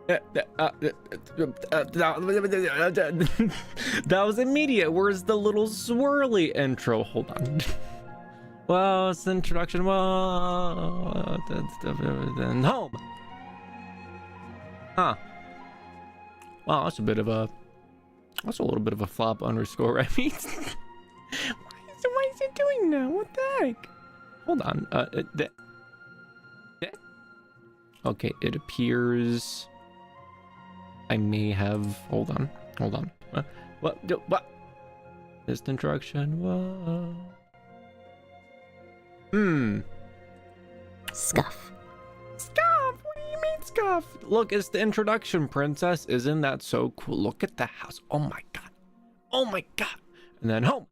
That was immediate. Where's the little swirly intro? Hold on. Well, it's the introduction. Well, then home. Huh. Wow, that's a little bit of a flop underscore, right? Why is it doing that? What the heck? Hold on. Okay, it appears I may have. Hold on. What? This introduction. Whoa. Scuff. What do you mean scuff? Look, it's the introduction, princess. Isn't that so cool? Look at the house. Oh my god. And then home.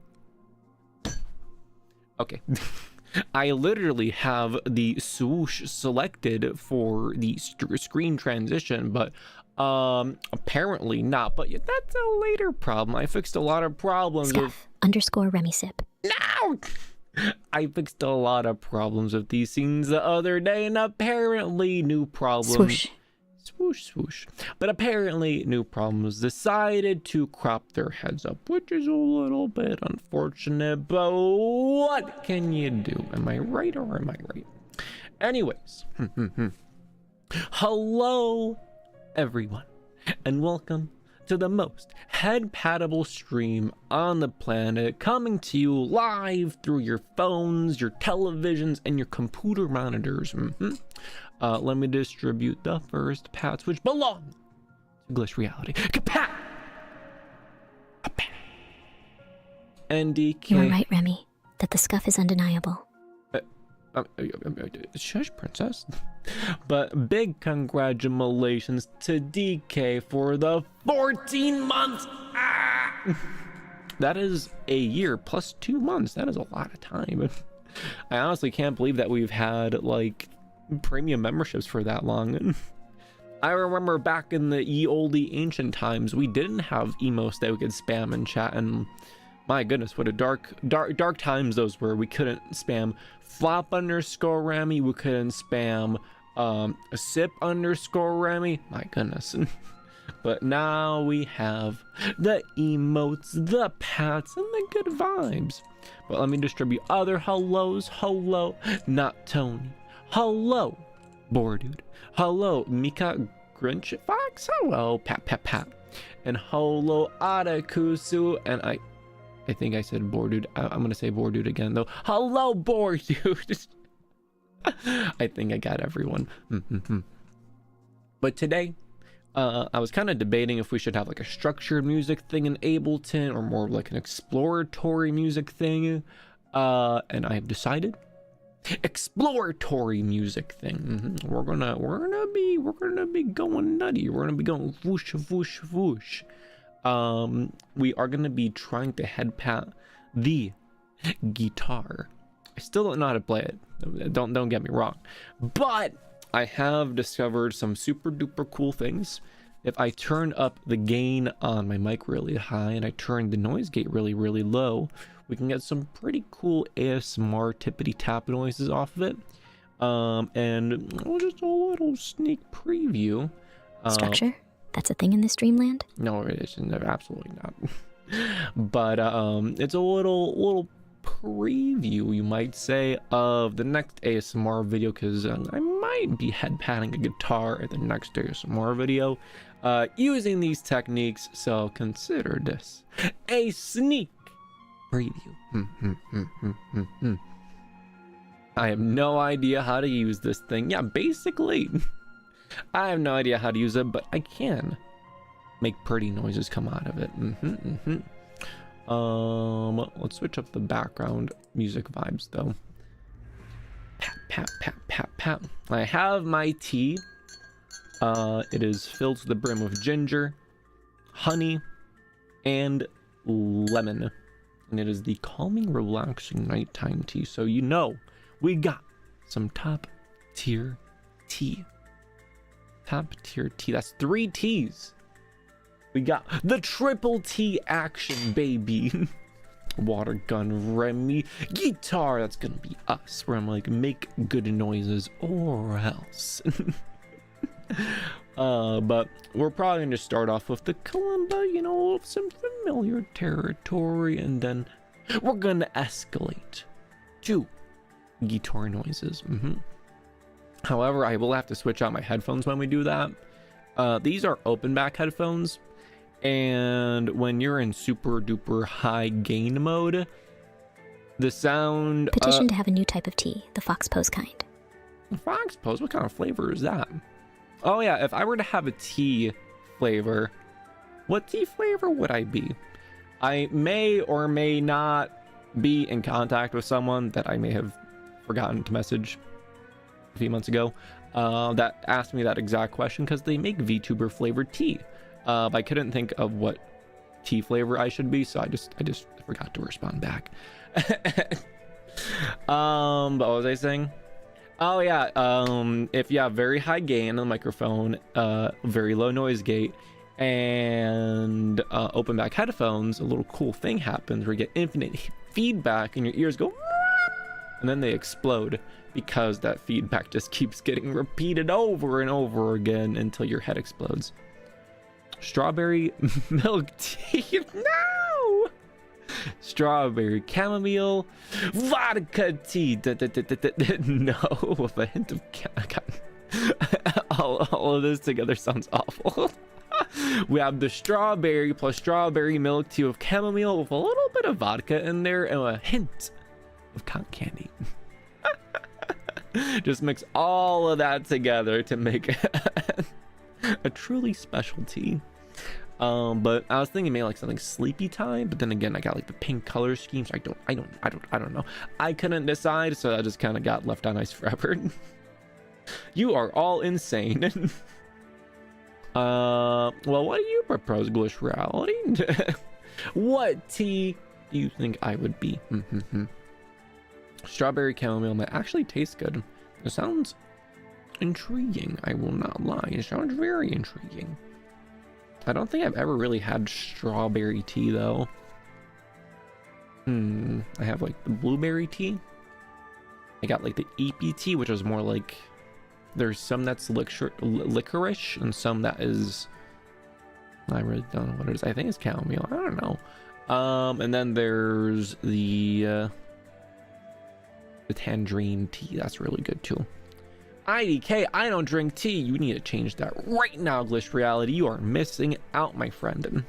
Okay. I literally have the swoosh selected for the screen transition, but apparently not. But yeah, that's a later problem. I fixed a lot of problems. Scuff underscore Remi sip. No! I fixed a lot of problems with these scenes the other day, and apparently new problems. Swoosh. Swoosh. But apparently new problems decided to crop their heads up, which is a little bit unfortunate, but what can you do? Am I right or am I right? Anyways, hello everyone, and welcome to the most head-patable stream on the planet, coming to you live through your phones, your televisions, and your computer monitors. Let me distribute the first pats which belong to Glitch Reality. Kapat! NDK. You are right, Remi, that the scuff is undeniable. Shush, princess. But big congratulations to DK for the 14 months. That is a year plus 2 months. That is a lot of time. I honestly can't believe that we've had like premium memberships for that long. I remember back in the ye olde ancient times, we didn't have emotes that we could spam in chat, and my goodness, what a dark times those were. We couldn't spam flop underscore Remi, we couldn't spam sip underscore Remi, my goodness. But now we have the emotes, the pats, and the good vibes. But let me distribute other hellos. Hello, not Tony. Hello, Bordude. Hello, Mika Grinch Fox. Hello, Pat. And hello, Adakusu. And I think I said Bordude. I'm gonna say Bordude again though. Hello, Bordude. I think I got everyone. But today, I was kind of debating if we should have like a structured music thing in Ableton or more like an exploratory music thing. And I have decided exploratory music thing. We're gonna be going nutty. We're gonna be going whoosh whoosh whoosh. We are gonna be trying to head pat the guitar. I still don't know how to play it. Don't get me wrong, but I have discovered some super duper cool things. If I turn up the gain on my mic really high and I turn the noise gate really low, we can get some pretty cool ASMR tippity tap noises off of it. And just a little sneak preview. Structure? That's a thing in this dreamland? No, it isn't. Absolutely not. But it's a little preview, you might say, of the next ASMR video, because I might be head patting a guitar at the next ASMR video using these techniques. So consider this a sneak preview. I have no idea how to use this thing. Yeah, basically I have no idea how to use it, but I can make pretty noises come out of it. Let's switch up the background music vibes though. Pat. I have my tea. It is filled to the brim with ginger, honey, and lemon. And it is the calming, relaxing nighttime tea. So you know we got some top tier tea. Top tier tea. That's 3 T's. We got the triple T action, baby. Water gun, Remi, guitar. That's gonna be us. Where I'm like, make good noises or else. But we're probably going to start off with the kalimba, you know, some familiar territory, and then we're going to escalate to guitar noises. However, I will have to switch out my headphones when we do that. These are open back headphones, and when you're in super duper high gain mode, the sound... Petition to have a new type of tea, the Fox Pose kind. Fox Pose? What kind of flavor is that? Oh yeah, if I were to have a tea flavor, what tea flavor would I be? I may or may not be in contact with someone that I may have forgotten to message a few months ago that asked me that exact question, because they make VTuber flavored tea. But I couldn't think of what tea flavor I should be, so I just forgot to respond back. But what was I saying? Oh yeah, if you have very high gain on the microphone, very low noise gate, and open back headphones, a little cool thing happens where you get infinite feedback and your ears go and then they explode, because that feedback just keeps getting repeated over and over again until your head explodes. Strawberry milk tea. No! Strawberry chamomile vodka tea. No, with a hint of all of this together sounds awful. We have the strawberry plus strawberry milk tea with chamomile with a little bit of vodka in there and a hint of cotton candy. Just mix all of that together to make a truly special tea. But I was thinking maybe like something sleepy time, but then again I got like the pink color scheme, so I don't know. I couldn't decide, so I just kind of got left on ice forever. You are all insane. Well, what do you propose, Glitch Reality? What tea do you think I would be? Strawberry chamomile might actually taste good. It sounds intriguing, I will not lie. It sounds very intriguing. I don't think I've ever really had strawberry tea though. I have like the blueberry tea. I got like the EPT, which is more like, there's some that's licorice and some that is, I really don't know what it is. I think it's chamomile. I don't know. And then there's the tangerine tea. That's really good too. IDK, I don't drink tea. You need to change that right now, Glitch Reality. You are missing out, my friend.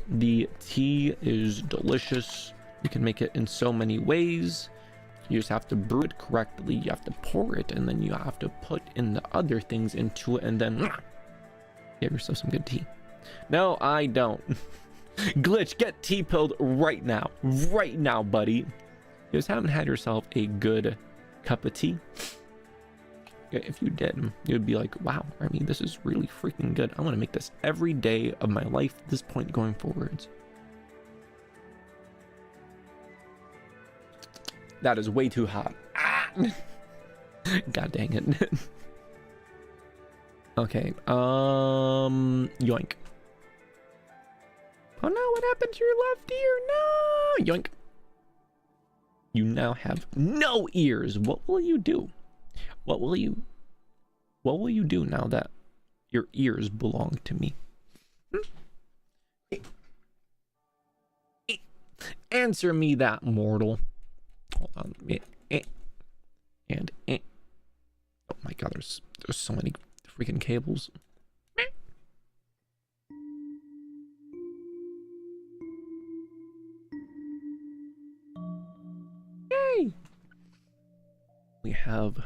The tea is delicious. You can make it in so many ways. You just have to brew it correctly. You have to pour it, and then you have to put in the other things into it, and then give yourself some good tea. No, I don't. Glitch, get tea pilled right now. Right now, buddy. You just haven't had yourself a good cup of tea. If you did, you'd be like, wow, Remi, this is really freaking good. I want to make this every day of my life at this point going forwards. That is way too hot. God dang it. Okay, yoink. Oh no, what happened to your left ear? No, yoink. You now have no ears. What will you do? What will you do now that your ears belong to me? Answer me that, mortal. Hold on. And oh my god, there's so many freaking cables. Yay! We have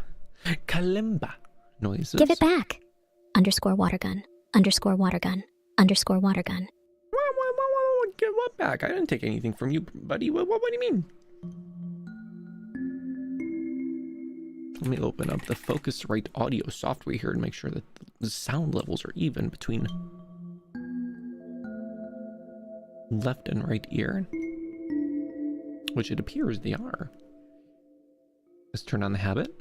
kalimba noises. Give it back. Underscore water gun. Underscore water gun. Underscore water gun. Give what back? I didn't take anything from you, buddy. What do you mean? Let me open up the Focusrite audio software here and make sure that the sound levels are even between left and right ear, which it appears they are. Let's turn on the habit.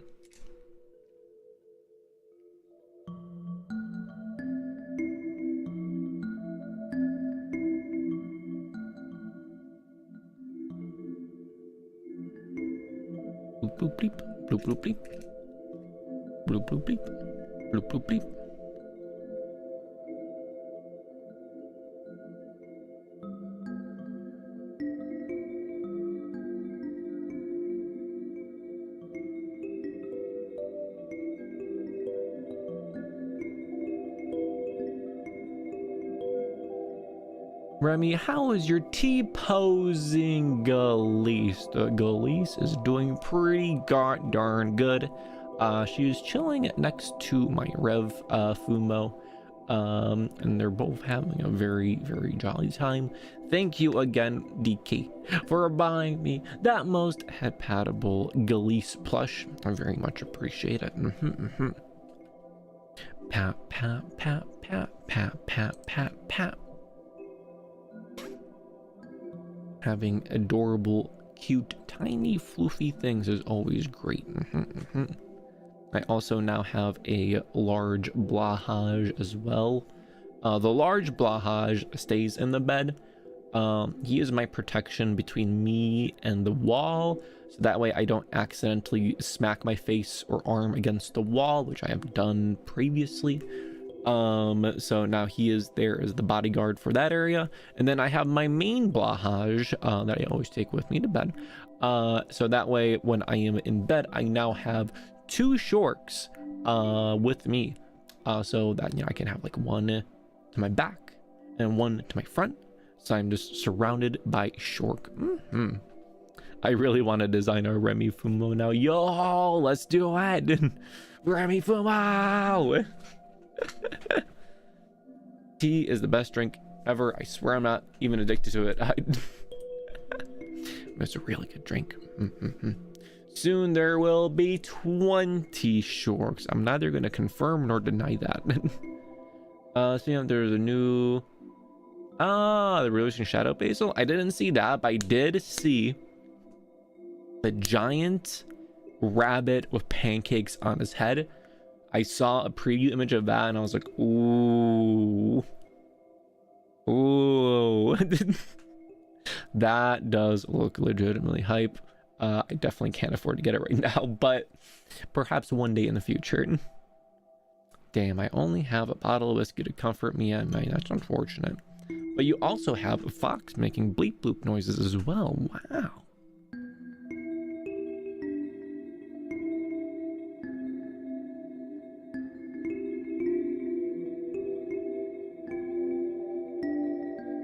Bloop bloop bleep. Bloop bloop bleep. Bloop bloop bleep. Bloop bloop bleep. Remi, how is your T-posing Galise? Galise is doing pretty darn good. She's chilling next to my Rev Fumo. And they're both having a very jolly time. Thank you again, DK, for buying me that most head-patable Galise plush. I very much appreciate it. Pat, pat, pat, pat, pat, pat, pat, pat. Having adorable, cute, tiny, floofy things is always great. I also now have a large blahage as well. The large blahage stays in the bed. He is my protection between me and the wall, so that way I don't accidentally smack my face or arm against the wall, which I have done previously. So now he is there as the bodyguard for that area. And then I have my main blahage that I always take with me to bed. So that way when I am in bed, I now have 2 shorks with me, so that, you know, I can have like one to my back and one to my front, so I'm just surrounded by shork. I really want to design a Remi Fumo now. Yo, let's do it. Remi Fumo. Tea is the best drink ever. I swear I'm not even addicted to it. It's a really good drink. Soon there will be 20 shorks. I'm neither going to confirm nor deny that. So yeah, there's a new... they're releasing Shadow Basil. I didn't see that, but I did see the giant rabbit with pancakes on his head. I saw a preview image of that and I was like, ooh. Ooh. That does look legitimately hype. I definitely can't afford to get it right now, but perhaps one day in the future. Damn, I only have a bottle of whiskey to comfort me at night. That's unfortunate. But you also have a fox making bleep bloop noises as well. Wow.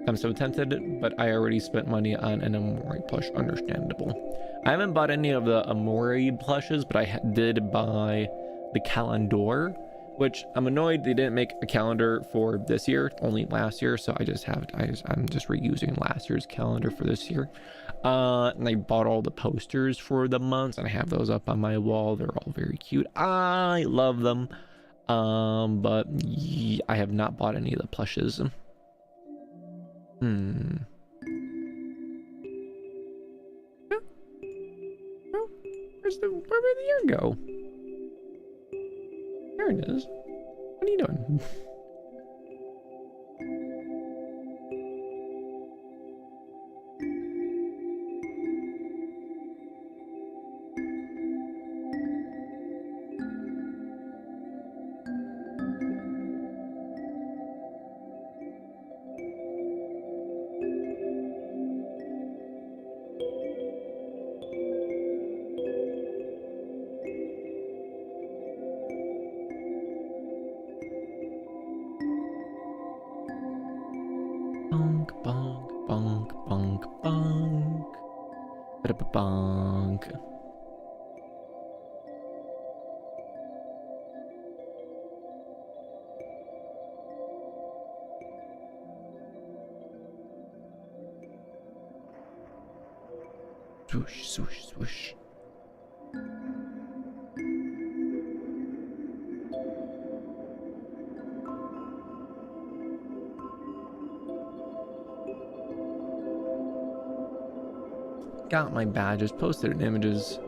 I'm so tempted, but I already spent money on an Amori plush. Understandable. I haven't bought any of the Amori plushes, but I did buy the Calendar, which I'm annoyed they didn't make a calendar for this year, only last year. So I'm just reusing last year's calendar for this year. And I bought all the posters for the months, and I have those up on my wall. They're all very cute. I love them. But yeah, I have not bought any of the plushes. Where did the ear go? There it is. What are you doing? Bonk, bonk, bonk, bonk, bonk. Ba-da-ba-bonk. Swoosh, swoosh, swoosh. Got my badges, posted in images.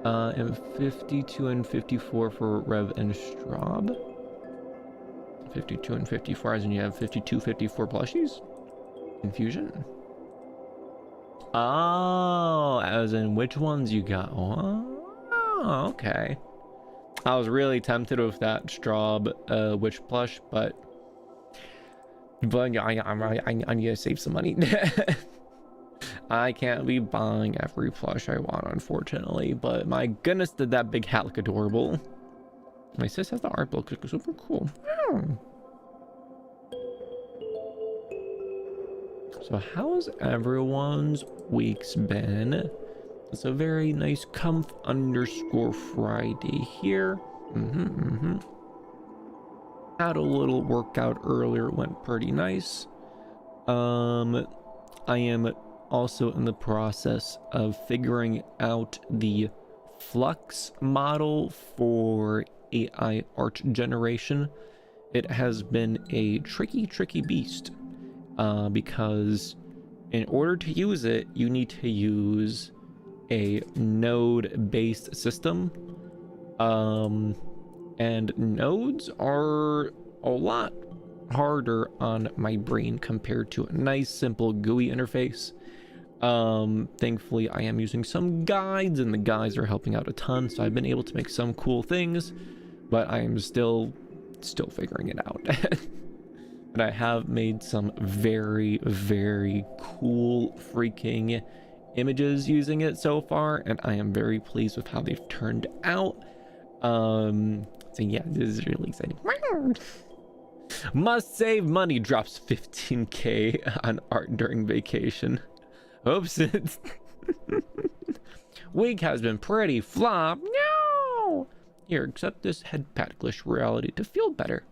And 52 and 54 for Rev and Straub. 52 and 54, as in you have 52, 54 plushies? Infusion? Oh, as in which ones you got? Oh, okay. I was really tempted with that Straub witch plush, but I need to save some money. I can't be buying every plush I want, unfortunately, but my goodness, did that big hat look adorable. My sis has the art book, it's super cool. So how's everyone's weeks been? It's a very nice _Friday here. Had a little workout earlier, it went pretty nice. I am also in the process of figuring out the Flux model for AI art generation. It has been a tricky beast, because in order to use it, you need to use a node-based system, and nodes are a lot harder on my brain compared to a nice simple GUI interface. Thankfully I am using some guides, and the guides are helping out a ton, so I've been able to make some cool things, but I am still figuring it out. But I have made some very cool freaking images using it so far, and I am very pleased with how they've turned out. So yeah, this is really exciting. Must save money, drops 15k on art during vacation. Oops. Week has been pretty flop. No! Here, accept this head pat glitch reality to feel better.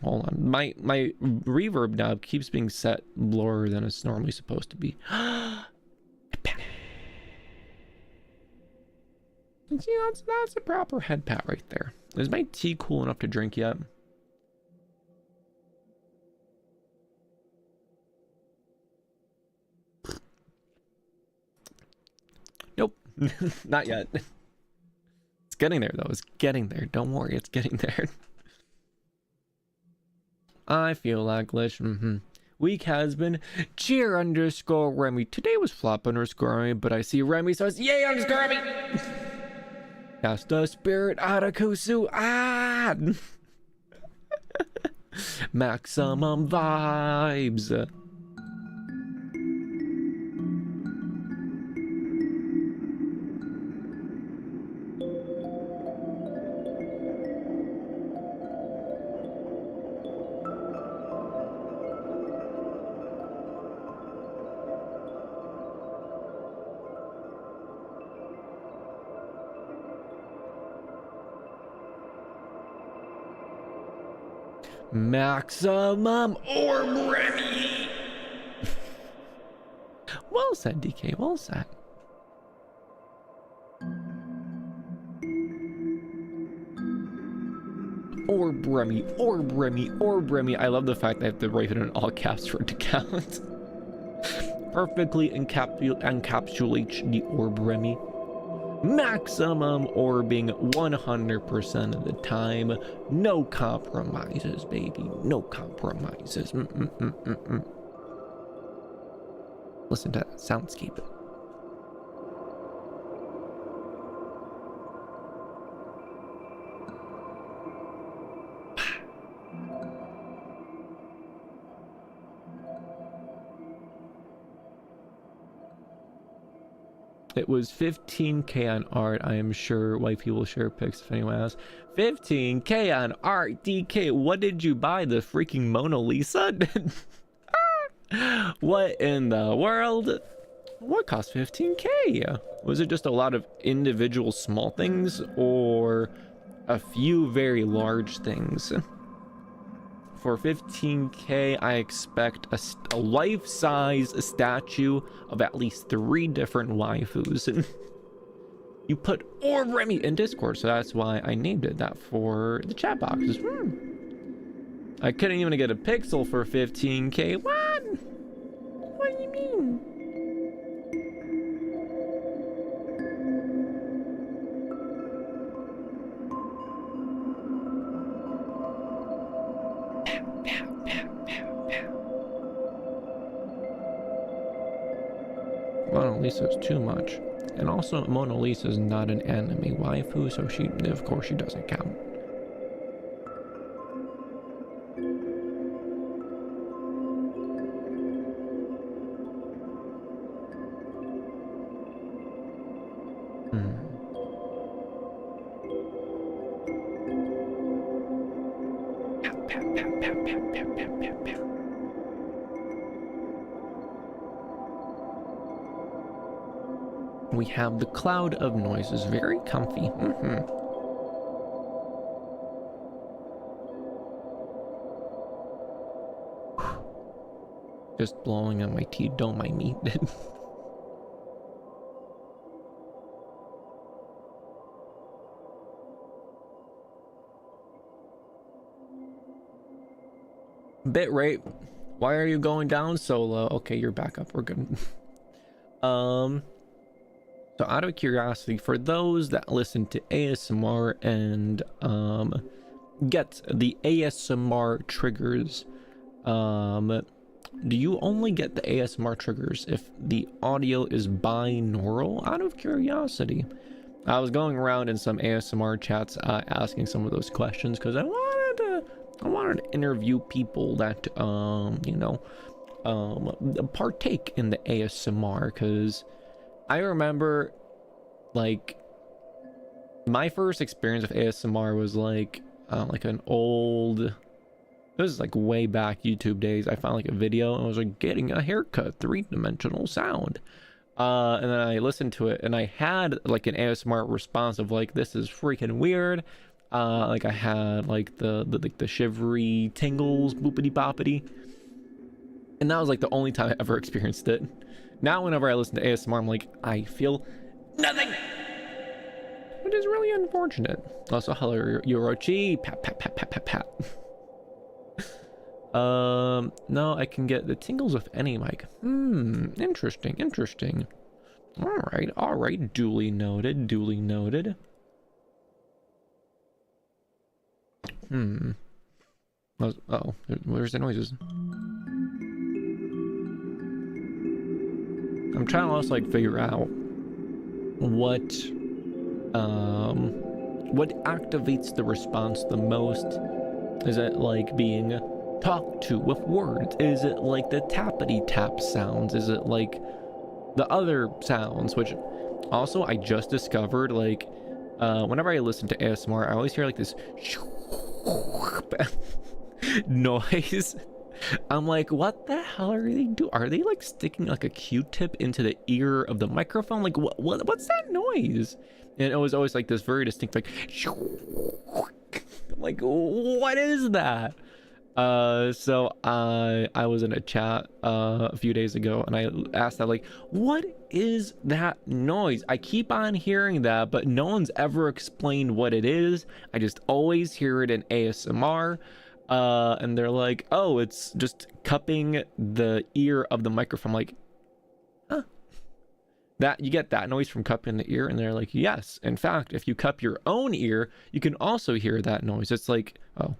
Hold on, my reverb knob keeps being set lower than it's normally supposed to be. See, that's a proper head pat right there. Is my tea cool enough to drink yet? Nope. Not yet. It's getting there though. It's getting there. Don't worry, it's getting there. I feel like glitch. Week has been cheer _ Remi. Today was flop _ Remi, but I see Remi, so it's yay _ Remi. Cast the spirit out of Kusu. Ah! Maximum vibes. Maximum orb Remi. Well said, DK, well said. Orb Remi, orb Remi, orb Remi. I love the fact that I have to write it in all caps for it to count. Perfectly encapsulates the orb Remi. Maximum orbing 100% of the time. No compromises, baby. No compromises. Listen to that soundscape. It was 15k on art. I am sure wifey will share pics if anyone asks. 15k on art, DK. What did you buy? The freaking Mona Lisa? What in the world? What cost 15k? Was it just a lot of individual small things or a few very large things? For 15k, I expect a life-size statue of at least 3 different waifus. You put Orb Remi in Discord, so that's why I named it that for the chat boxes. I couldn't even get a pixel for 15k. What? What do you mean? Mona Lisa is too much. And also, Mona Lisa is not an anime waifu, so of course she doesn't count. We have the cloud of noises, very comfy. Just blowing on my teeth, don't mind me. Bit rate, why are you going down so low? Okay, you're back up, we're good. So out of curiosity, for those that listen to ASMR and get the ASMR triggers, do you only get the ASMR triggers if the audio is binaural? Out of curiosity, I was going around in some ASMR chats asking some of those questions because I wanted to interview people that you know, partake in the ASMR, because I remember, like, my first experience with ASMR was like an old, this is like way back YouTube days. I found like a video and I was like, getting a haircut, 3-dimensional sound, and then I listened to it and I had like an ASMR response of like, this is freaking weird. Like I had like the shivery tingles, boopity boppity, and that was like the only time I ever experienced it. Now whenever I listen to ASMR, I'm like, I feel nothing, which is really unfortunate. Also, hello Yorochi, pat pat pat pat pat pat. No, I can get the tingles with any mic. Interesting. All right, duly noted. Oh, where's the noises? I'm trying to also like figure out what activates the response the most. Is it like being talked to with words? Is it like the tappity tap sounds? Is it like the other sounds? Which also I just discovered, like whenever I listen to ASMR, I always hear like this noise. I'm like, what the hell are they doing? Are they like sticking like a Q-tip into the ear of the microphone? Like what's that noise? And it was always like this very distinct like I'm like, what is that? So I was in a chat a few days ago and I asked that, like, what is that noise? I keep on hearing that, but no one's ever explained what it is. I just always hear it in ASMR. And they're like, oh, it's just cupping the ear of the microphone. I'm like, huh? That you get that noise from cupping the ear? And they're like, yes, in fact, if you cup your own ear, you can also hear that noise. It's like, oh,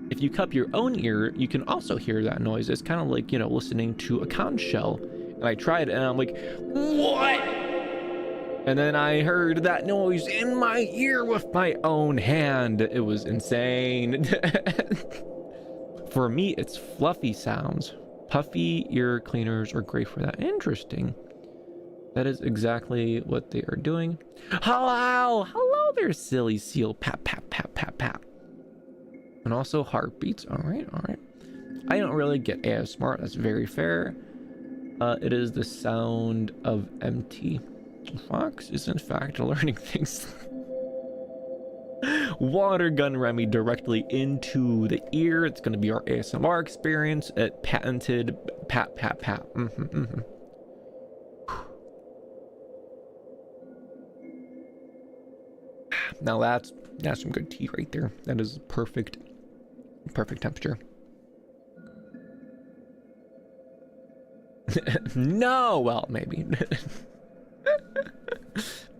if you cup your own ear, you can also hear that noise. It's kind of like, you know, listening to a conch shell. And I tried it and I'm like, what? And then I heard that noise in my ear with my own hand. It was insane. For me, it's fluffy sounds. Puffy ear cleaners are great for that. Interesting. That is exactly what they are doing. Hello there, silly seal. Pat, pat, pat, pat, pat. And also heartbeats. All right. I don't really get ASMR. That's very fair. It is the sound of empty. Fox is in fact learning things. Water gun Remi directly into the ear. It's going to be our ASMR experience at patented pat pat pat. Now that's some good tea right there. That is perfect temperature. No, well, maybe.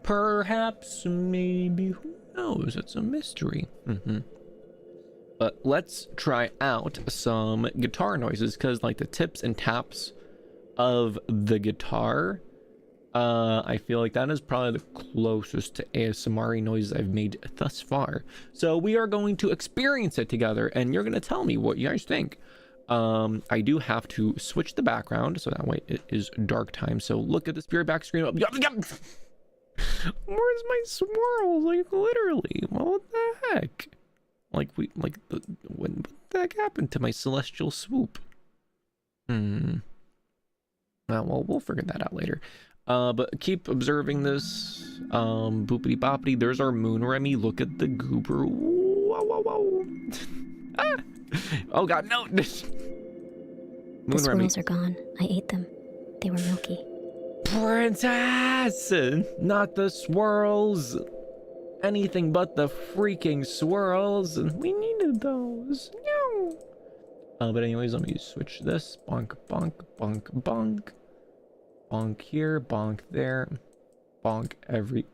Perhaps, maybe, who knows? It's a mystery. But let's try out some guitar noises, because like the tips and taps of the guitar, I feel like that is probably the closest to ASMR noises I've made thus far. So we are going to experience it together and you're going to tell me what you guys think. I do have to switch the background so that way it is dark time. So look at the spirit back screen. Where's my swirls? Like literally, what the heck? Like what the heck happened to my celestial swoop? Well, we'll figure that out later. But keep observing this. Boopity boppity. There's our moon, Remi. Look at the goober. Whoa, whoa, whoa. Ah! Oh god, no. Moon The Remi. swirls are gone. I ate them. They were milky. Princess! Not the swirls. Anything but the freaking swirls. We needed those. No. But anyways, let me switch this. Bonk, bonk, bonk, bonk. Bonk here, bonk there. Bonk every...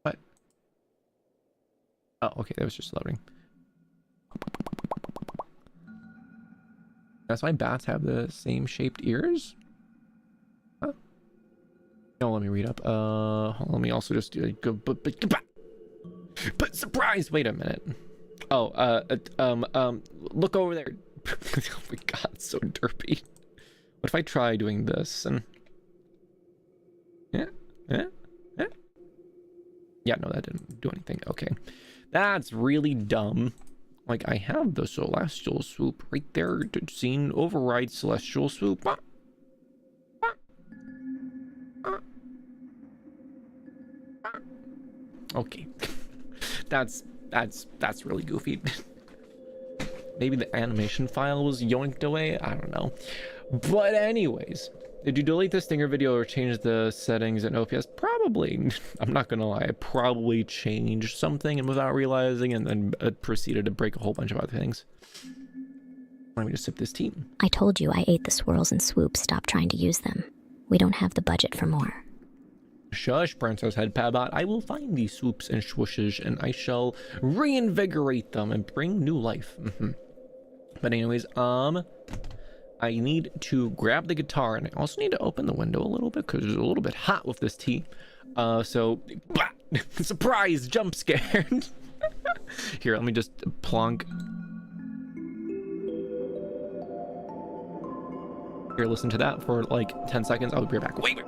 What? Oh, okay, that was just loading. That's why bats have the same shaped ears? Huh? No, let me read up. Let me also just do go but surprise! Wait a minute. Oh, look over there. Oh my god, so derpy. What if I try doing this and yeah, no, that didn't do anything. Okay, that's really dumb. Like, I have the celestial swoop right there. Scene override celestial swoop. Okay, that's really goofy. Maybe the animation file was yoinked away. I don't know. But anyways, did you delete the stinger video or change the settings in OPS? Probably. I'm not gonna lie, I probably changed something and without realizing, and then proceeded to break a whole bunch of other things. Let me just sip this tea. I told you I ate the swirls and swoops. Stop trying to use them. We don't have the budget for more. Shush, Princess Headpabot. I will find these swoops and swooshes, and I shall reinvigorate them and bring new life. But anyways, I need to grab the guitar, and I also need to open the window a little bit because it's a little bit hot with this tea. So, surprise, jump scared. Here, let me just plonk. Here, listen to that for like 10 seconds. I'll be right back. Wait.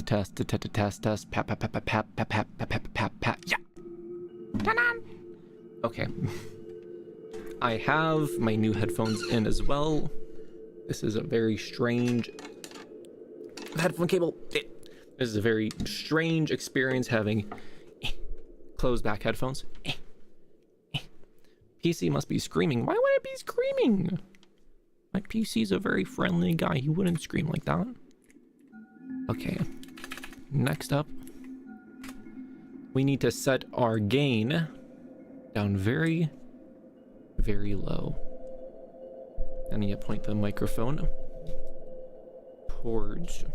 Test, pat, yeah. Okay. I have my new headphones in as well. This is a very strange headphone cable. This is a very strange experience having closed back headphones. PC must be screaming. Why would it be screaming? My PC's a very friendly guy. He wouldn't scream like that. Okay. Next up, we need to set our gain down very, very low. I need to point the microphone towards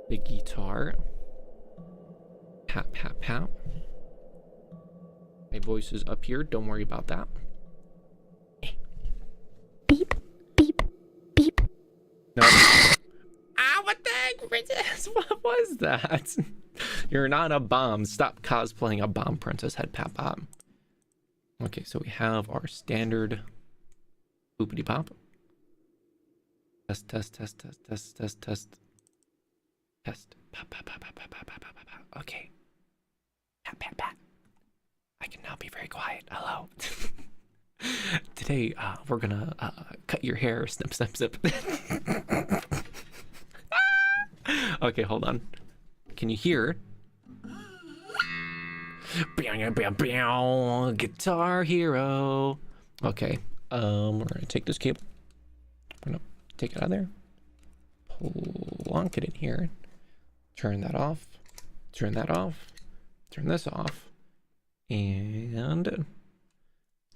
the guitar. Pat, pat, pat. My voice is up here. Don't worry about that. Beep, beep, beep. No. Ah, what the heck, Princess? What was that? You're not a bomb. Stop cosplaying a bomb, Princess Headpabot. Okay, so we have our standard boopity pop. Test, test, test, test, test, test, test. Test. Pop, pop, pop, pop, pop, pop, pop, pop, pop. Okay. Pat, pat, pat. I can now be very quiet. Hello. Today, we're gonna cut your hair, snip, snip, snip. Okay, hold on. Can you hear? Guitar Hero. Okay, we're gonna take this cable. We're gonna take it out of there. Plonk it in here. Turn that off. Turn that off. Turn this off. And I'm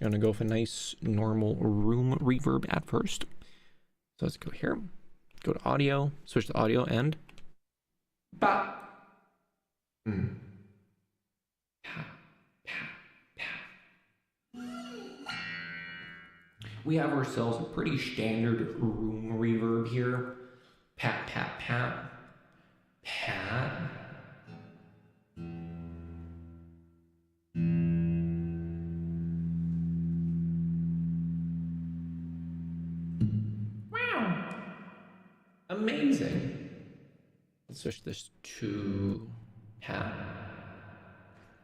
gonna go for a nice normal room reverb at first. So let's go here. Go to audio. Switch to audio and. Ba. Mm. We have ourselves a pretty standard room reverb here. Pat, pat, pat. Pat. Wow. Amazing. Let's switch this to pat.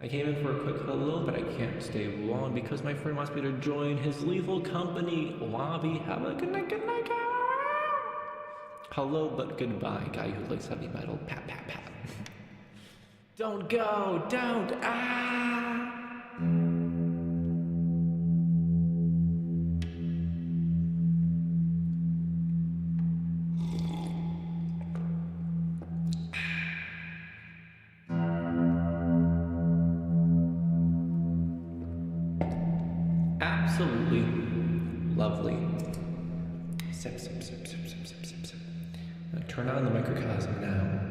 I came in for a quick hello, but I can't stay long because my friend wants me to join his lethal company. Wabi, have a good night, good night. Hello, but goodbye, guy who likes heavy metal. Pat, pat, pat. Don't go, don't, ah! Absolutely lovely. Sip, sip, sip, sip, sip, sip, sip, sip. Now turn on the microcosm now.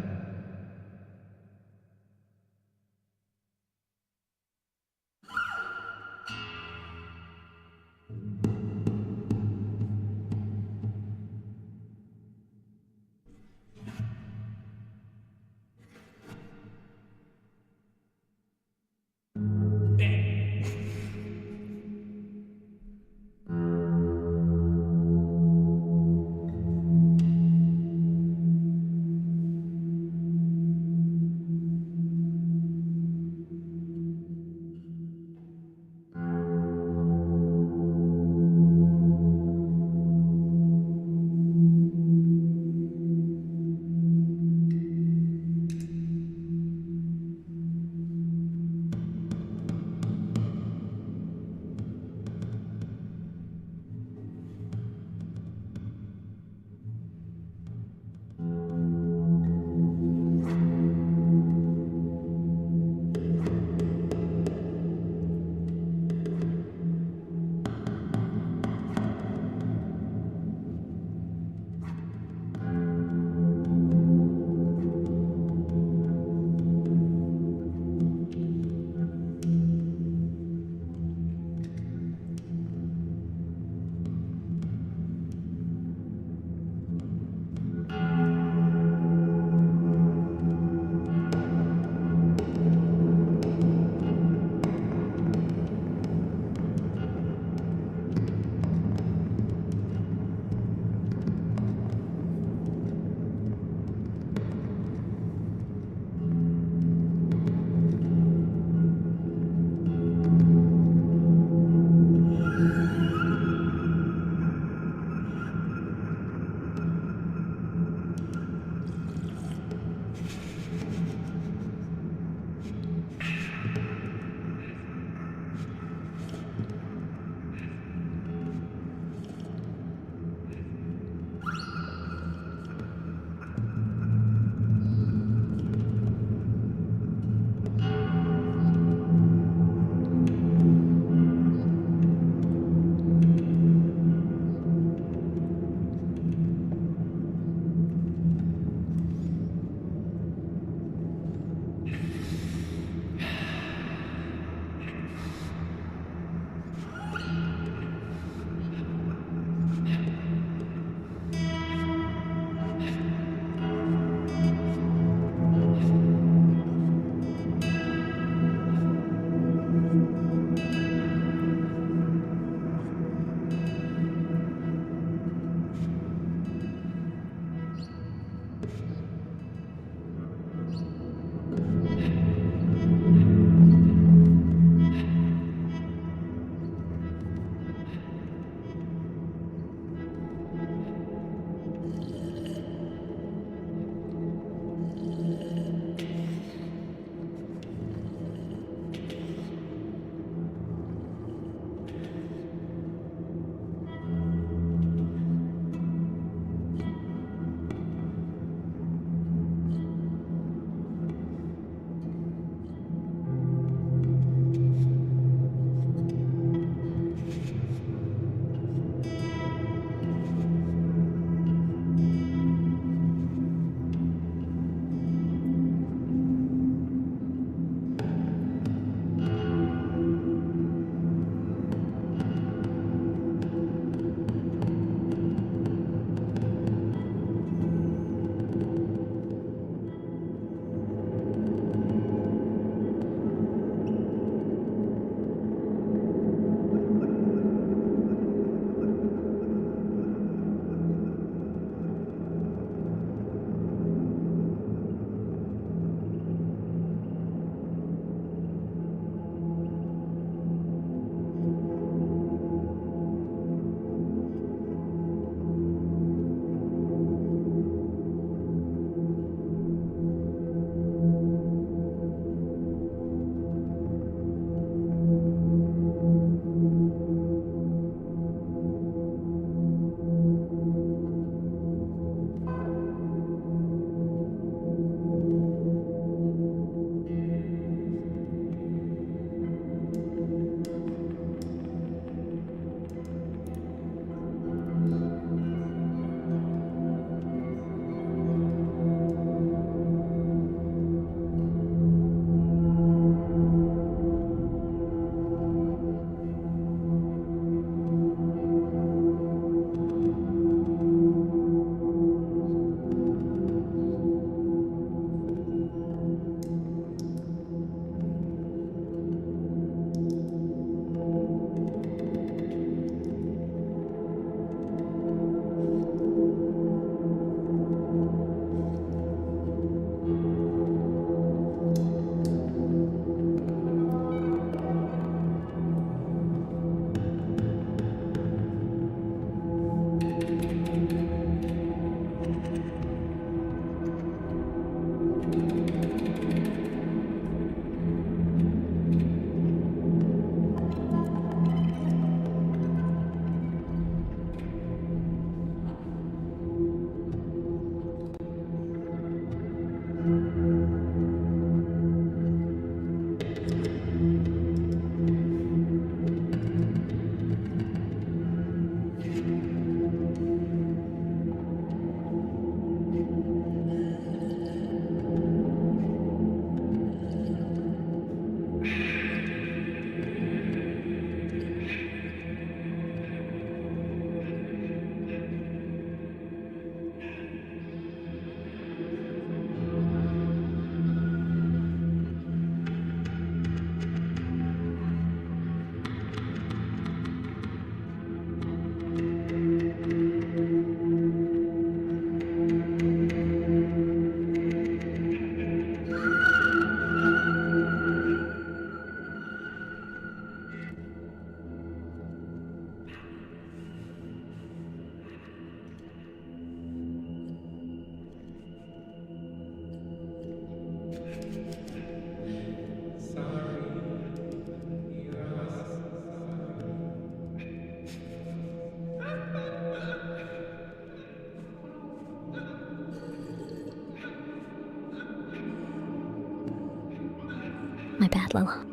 My bad, Lila.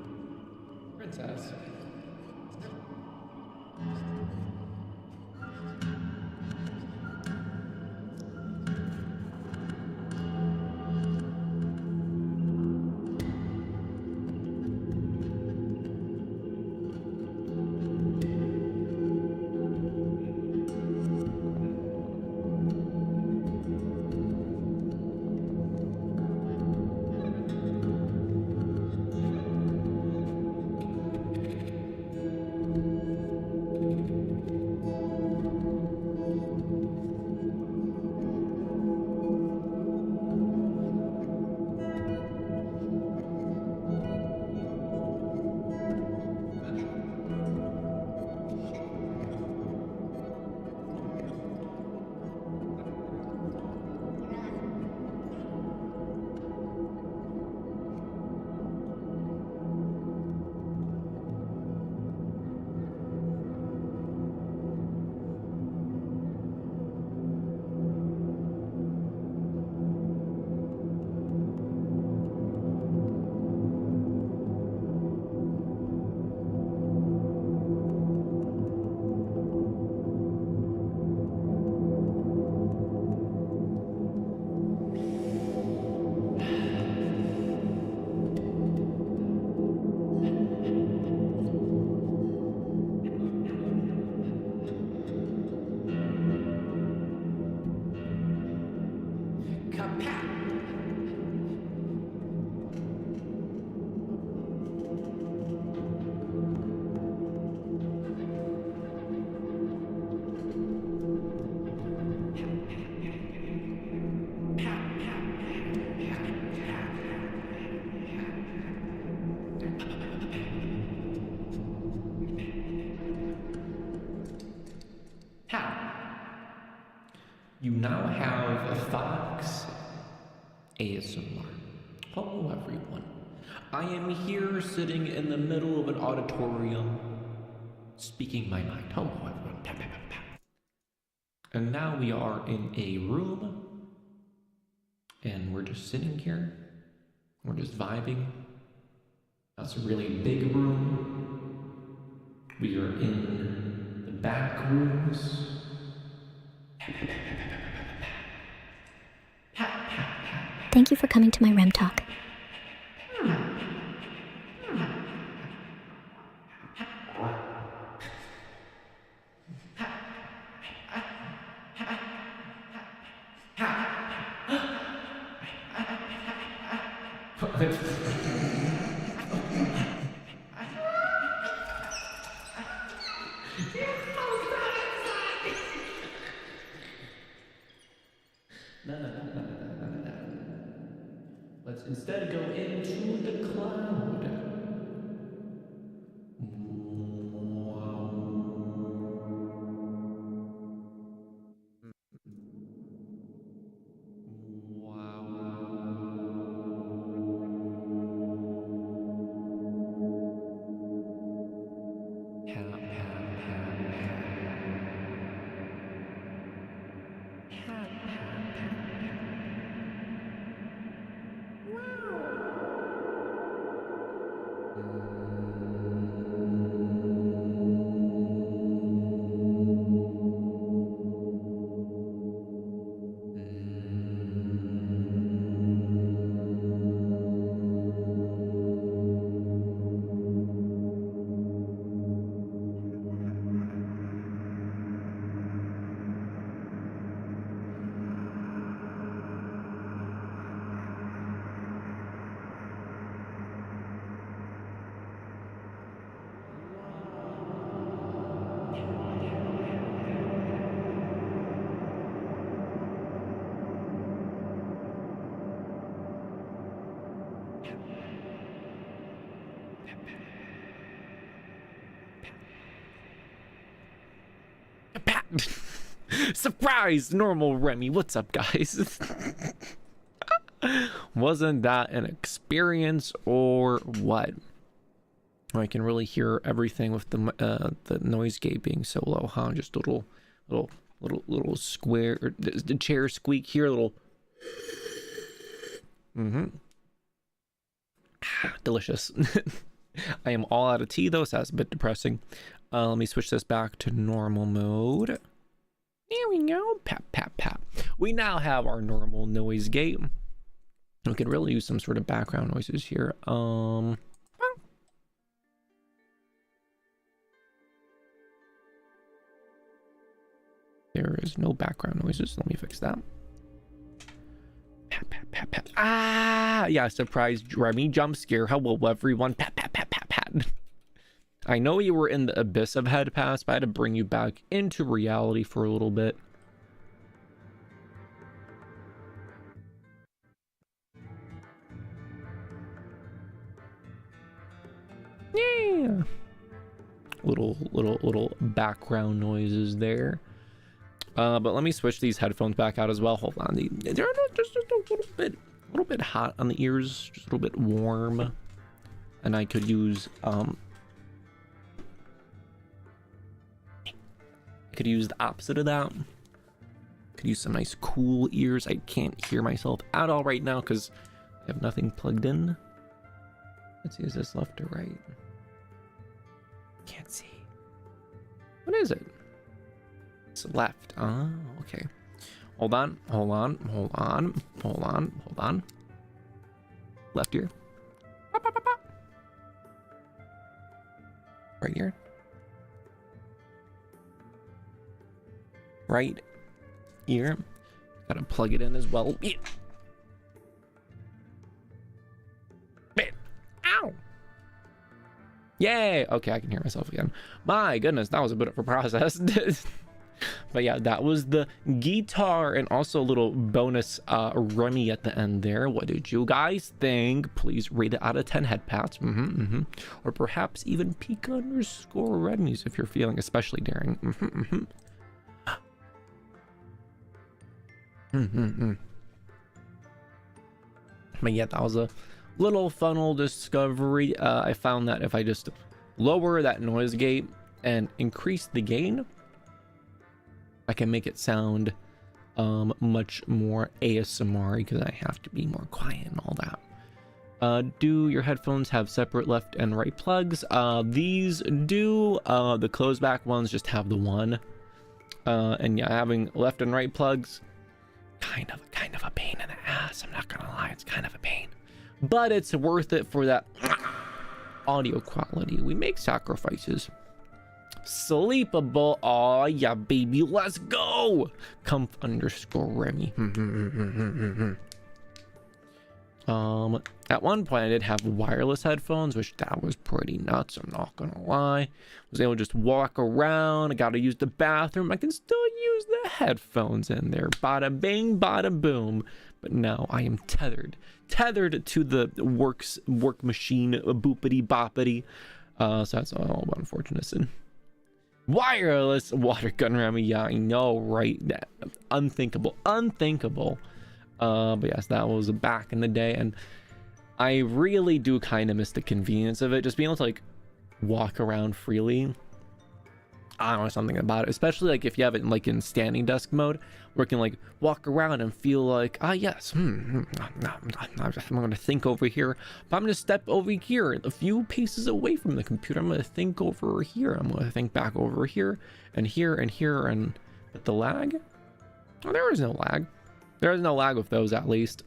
Princess. You now have a Fox ASMR. Hello everyone. I am here sitting in the middle of an auditorium, speaking my mind. Hello everyone. Tap, tap, tap, tap. And now we are in a room, and we're just sitting here. We're just vibing. That's a really big room. We are in the back rooms. Thank you for coming to my REM talk. Let's instead go into the cloud. Surprise! Normal Remi, what's up, guys? Wasn't that an experience or what? I can really hear everything with the noise gate being so low, huh? Just a little square, or the chair squeak here, a little. Delicious. I am all out of tea though, so that's a bit depressing. Let me switch this back to normal mode. There we go. Pap, pap, pap. We now have our normal noise gate. We could really use some sort of background noises here. There is no background noises. Let me fix that. Pat, pat, pat, pat. Ah, yeah, surprise Remi jump scare. Hello, everyone. Pat, pat, pat, pat, pat. I know you were in the abyss of head pass, but I had to bring you back into reality for a little bit. Yeah. Little background noises there. But let me switch these headphones back out as well. Hold on, they're just a little bit hot on the ears, just a little bit warm, and I could use the opposite of that. Could use some nice cool ears. I can't hear myself at all right now because I have nothing plugged in. Let's see, is this left or right? Can't see. What is it? It's left. Oh, okay. Hold on. Left ear. Right ear. Right ear. Gotta plug it in as well. Yeah. Ow! Yay! Okay, I can hear myself again. My goodness, that was a bit of a process. But yeah, that was the guitar and also a little bonus Remi at the end there. What did you guys think? Please rate it out of 10 head pats. Or perhaps even peak_Remi's if you're feeling especially daring. But yeah, that was a little funnel discovery. I found that if I just lower that noise gate and increase the gain, I can make it sound much more ASMR because I have to be more quiet and all that. Do your headphones have separate left and right plugs? These do. The closed back ones just have the one. And yeah, having left and right plugs, kind of a pain in the ass. I'm not gonna lie, it's kind of a pain, but it's worth it for that audio quality. We make sacrifices. Sleepable. Oh yeah, baby, let's go. Comf_Remi. At one point I did have wireless headphones, which that was pretty nuts, I'm not gonna lie. Was able to just walk around. I gotta use the bathroom, I can still use the headphones in there. Bada bing, bada boom. But now I am tethered to the work machine, boopity boppity. So that's all about unfortunate. Wireless water gun Remi, yeah, I know, right? That unthinkable. But yes, that was back in the day, and I really do kind of miss the convenience of it, just being able to like walk around freely. I don't know, something about it, especially like if you have it like in standing desk mode, where you can like walk around and feel like, yes, I'm gonna think over here, but I'm gonna step over here a few paces away from the computer. I'm gonna think over here, I'm gonna think back over here and here and here. And but the lag, there is no lag. There is no lag with those, at least.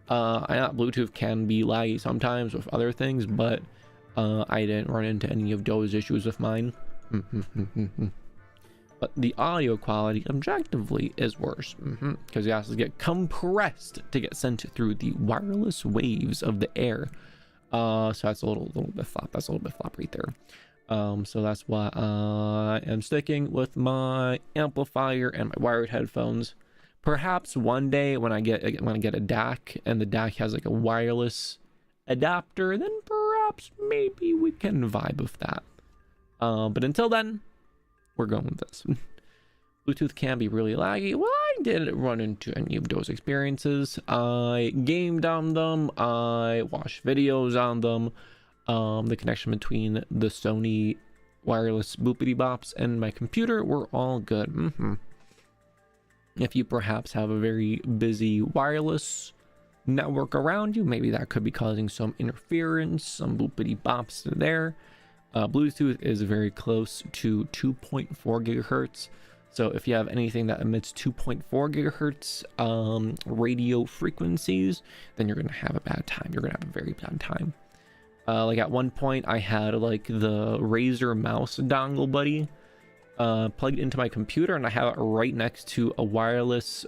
I know Bluetooth can be laggy sometimes with other things, but I didn't run into any of those issues with mine. But the audio quality objectively is worse because it has to get compressed to get sent through the wireless waves of the air. So that's a little bit flop. That's a little bit flop right there. So that's why I am sticking with my amplifier and my wired headphones. Perhaps one day when I get a DAC and the DAC has like a wireless adapter, then perhaps maybe we can vibe with that. But until then, we're going with this. Bluetooth can be really laggy. Well, I didn't run into any of those experiences. I gamed on them. I watched videos on them. The connection between the Sony wireless boopity bops and my computer were all good. If you perhaps have a very busy wireless network around you. Maybe that could be causing some interference, some bloopity bops there. Bluetooth is very close to 2.4 gigahertz. So if you have anything that emits 2.4 gigahertz radio frequencies, then you're going to have a bad time. You're going to have a very bad time. Like at one point I had like the Razer mouse dongle buddy plugged into my computer, and I have it right next to a wireless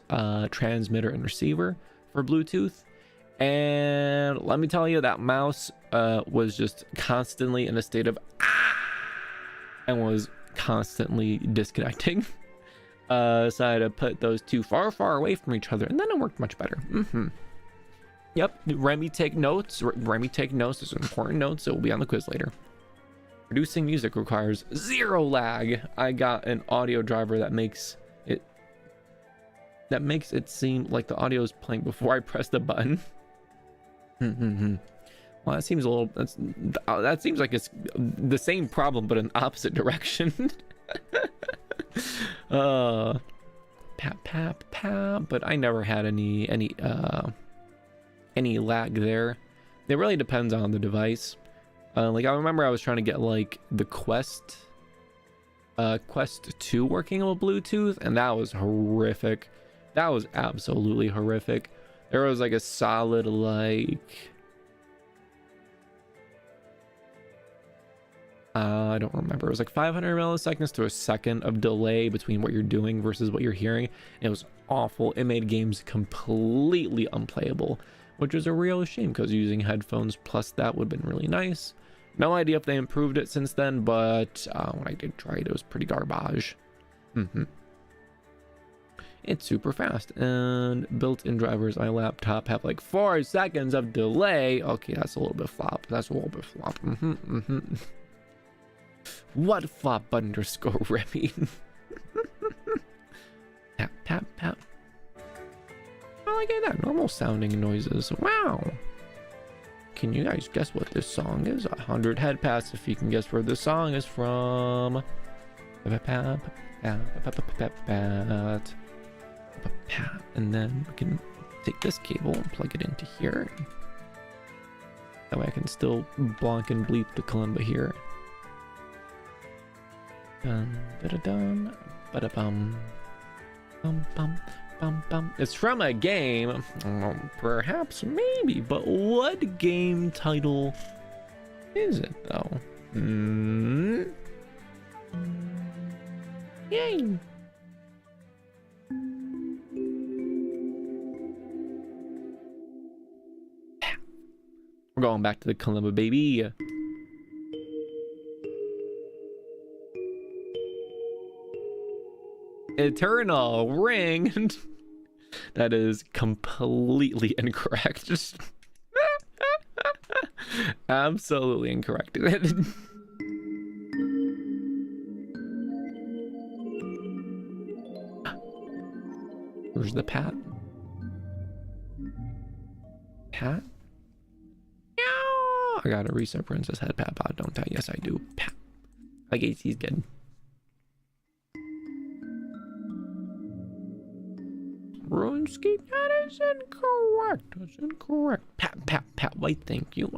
transmitter and receiver for Bluetooth. And let me tell you, that mouse was just constantly in a state of and was constantly disconnecting. So I had to put those two far away from each other, and then it worked much better. Yep, Remi, take notes. Remi, take notes. There's important notes. It will be on the quiz later. Producing music requires 0 lag. I got an audio driver that makes it seem like the audio is playing before I press the button. Well, that seems a little. That seems like it's the same problem, but in opposite direction. Pap. But I never had any lag there. It really depends on the device. Like I remember I was trying to get like the Quest 2 working with Bluetooth, and that was horrific. That was absolutely horrific. There was like a solid like I don't remember. It was like 500 milliseconds to a second of delay between what you're doing versus what you're hearing. It was awful. It made games completely unplayable, which was a real shame because using headphones plus that would have been really nice. No idea if they improved it since then, but when I did try it, it was pretty garbage. It's super fast, and built-in drivers on my laptop have like 4 seconds of delay. Okay, that's a little bit flop. That's a little bit flop. What flop underscore Remi? Tap. Oh, look at that. Normal sounding noises. Wow. Can you guys guess what this song is? 100 head pass if you can guess where this song is from. And then we can take this cable and plug it into here. That way I can still blonk and bleep the kalimba here. It's from a game, perhaps, maybe, but what game title is it though? Yay! We're going back to the kalimba, baby. Eternal ring. That is completely incorrect. Just absolutely incorrect. Where's the pat? Pat? I got a reset princess head pat pod, don't I? Yes, I do. Pat. I guess he's good. RuneScape, that is incorrect. That's incorrect. Pat. Why, thank you.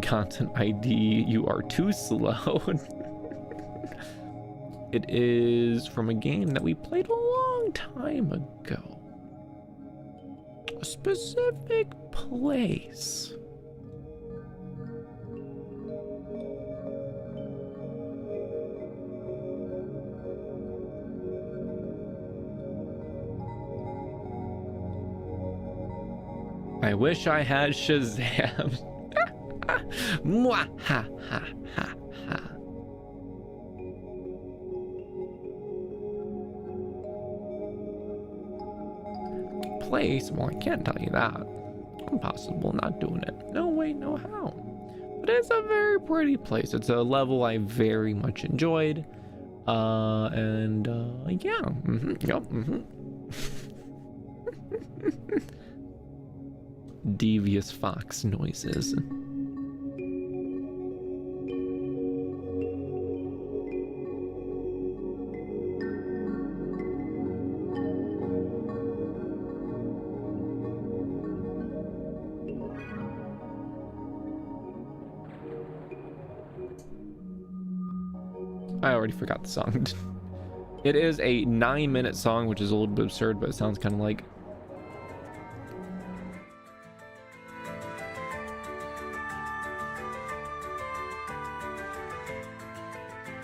Content ID, you are too slow. It is from a game that we played a long time ago. A specific place. I wish I had Shazam. Mwah, ha. Place? Well, I can't tell you that. Impossible, not doing it. No way, no how. But it's a very pretty place. It's a level I very much enjoyed. Yeah. Yep. Devious fox noises. I already forgot the song. It is a 9-minute song, which is a little bit absurd, but it sounds kind of like.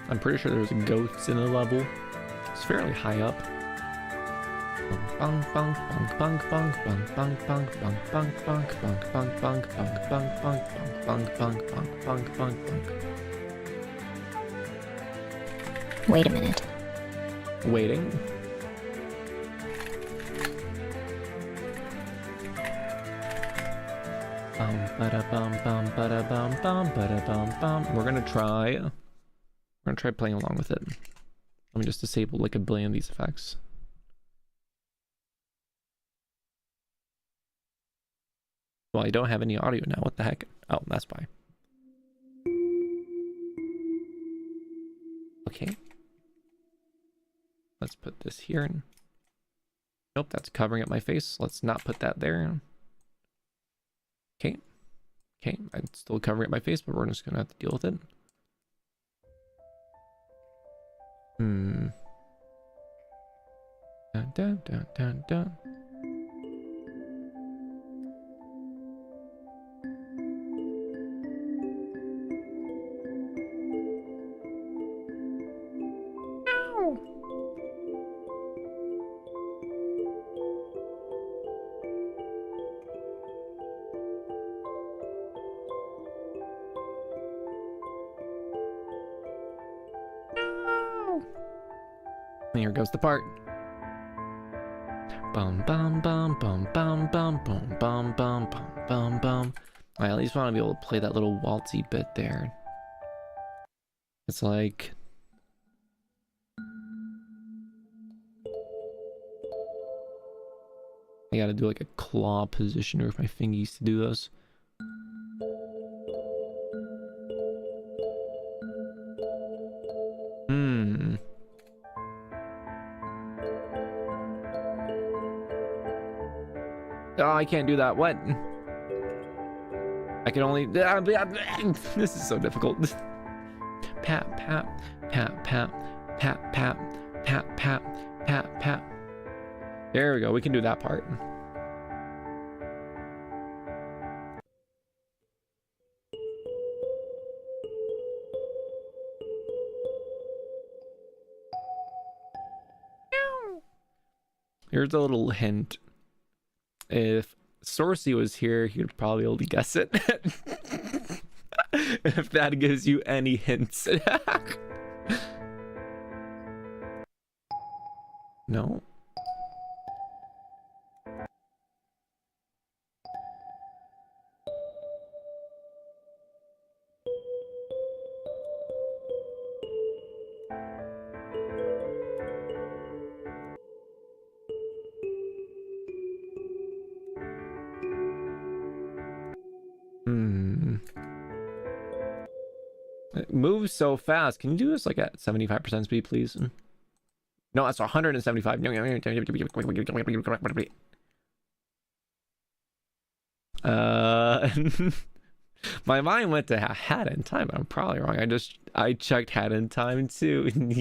I'm pretty sure there's ghosts in the level. It's fairly high up. Wait a minute. Waiting. We're gonna try playing along with it. Let me just disable like a billion of these effects. Well, I don't have any audio now. What the heck? Oh, that's why. Okay. Let's put this here. And nope, that's covering up my face. Let's not put that there. Okay. Okay, I'm still covering up my face, but we're just gonna have to deal with it. Dun, dun, dun, dun, dun. And here goes the part. Bum bum bum bum bum bum bum bum bum bum bum bum. I at least want to be able to play that little waltzy bit there. It's like I gotta do like a claw position with my fingies to do this. Oh, I can't do that. What? I can only. This is so difficult. Pat, pat, pat, pat, pat, pat, pat, pat, pat, pat. There we go. We can do that part. Here's a little hint. If Sorcy was here, he would probably be able to guess it. If that gives you any hints. No. It moves so fast. Can you do this like at 75% speed, please? No, that's 175. My mind went to Hat in Time, but I'm probably wrong. I checked Hat in Time too. Did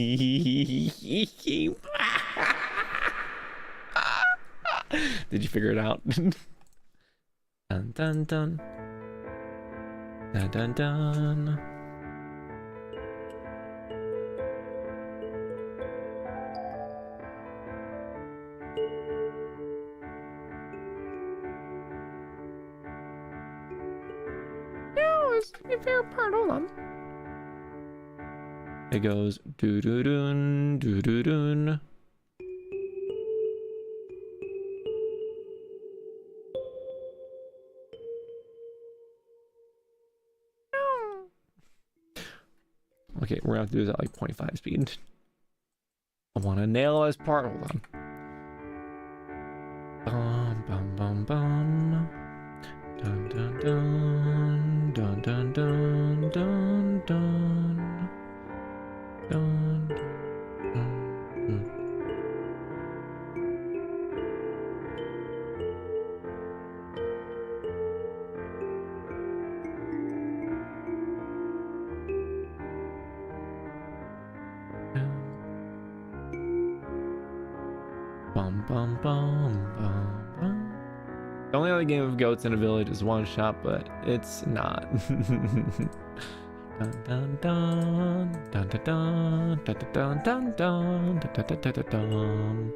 you figure it out? Dun dun dun. Dun dun dun. Your favorite part, hold on. It goes doo doo doon, doo doo doon. Okay, we're gonna have to do this at like 0.5 speed. I want to nail this part. Hold on. Bum bum bum bum. Dun dun dun dun dun dun dun dun dun dun. Bum bum bum bum bum. The only other game of goats in a village is one shot, but it's not. Dun dun dun dun dun dun dun dun dun dun dun dun dun dun.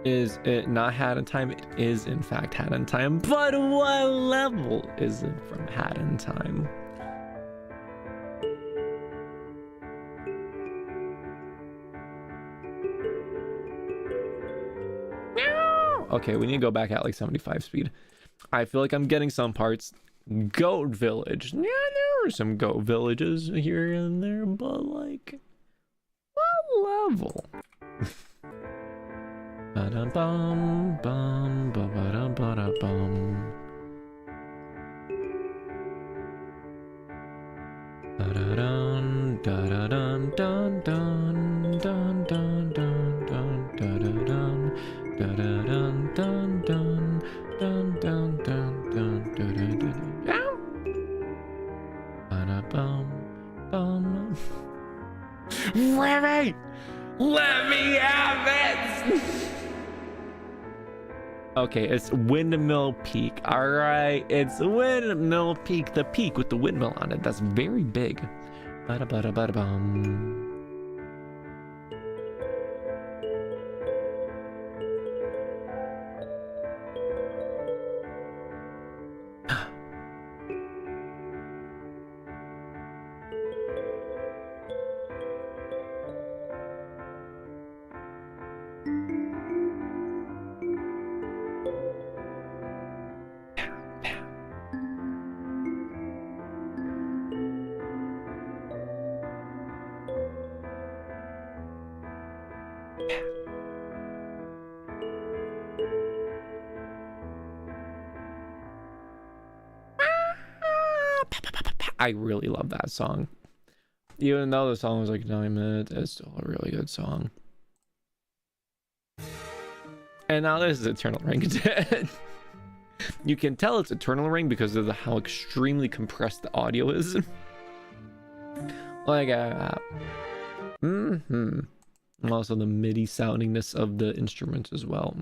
Is it not Hat in Time? It is in fact Hat in Time, but what level is it from Hat in Time? Okay, we need to go back at like 75 speed. I feel like I'm getting some parts. Goat Village. Yeah, there were some goat villages here and there, but like, what level? Ba-dum-bum, bum, ba-ba-dum-ba-da-bum. Da-da-dun, da-da-dun, dun, dun, dun, dun, dun, dun, da-da-dun, da-da-dun, dun, dun, dun, dun, dun, dun, da-da-dun. Ba-da-bum, bum. Remi! Let me have it! Okay, it's Windmill Peak. All right, it's Windmill Peak, the peak with the windmill on it. That's very big. Bada bada bada bum. I really love that song. Even though the song was like 9 minutes, it's still a really good song. And now this is Eternal Ring. You can tell it's Eternal Ring because of how extremely compressed the audio is. Like, and also the MIDI soundingness of the instruments as well.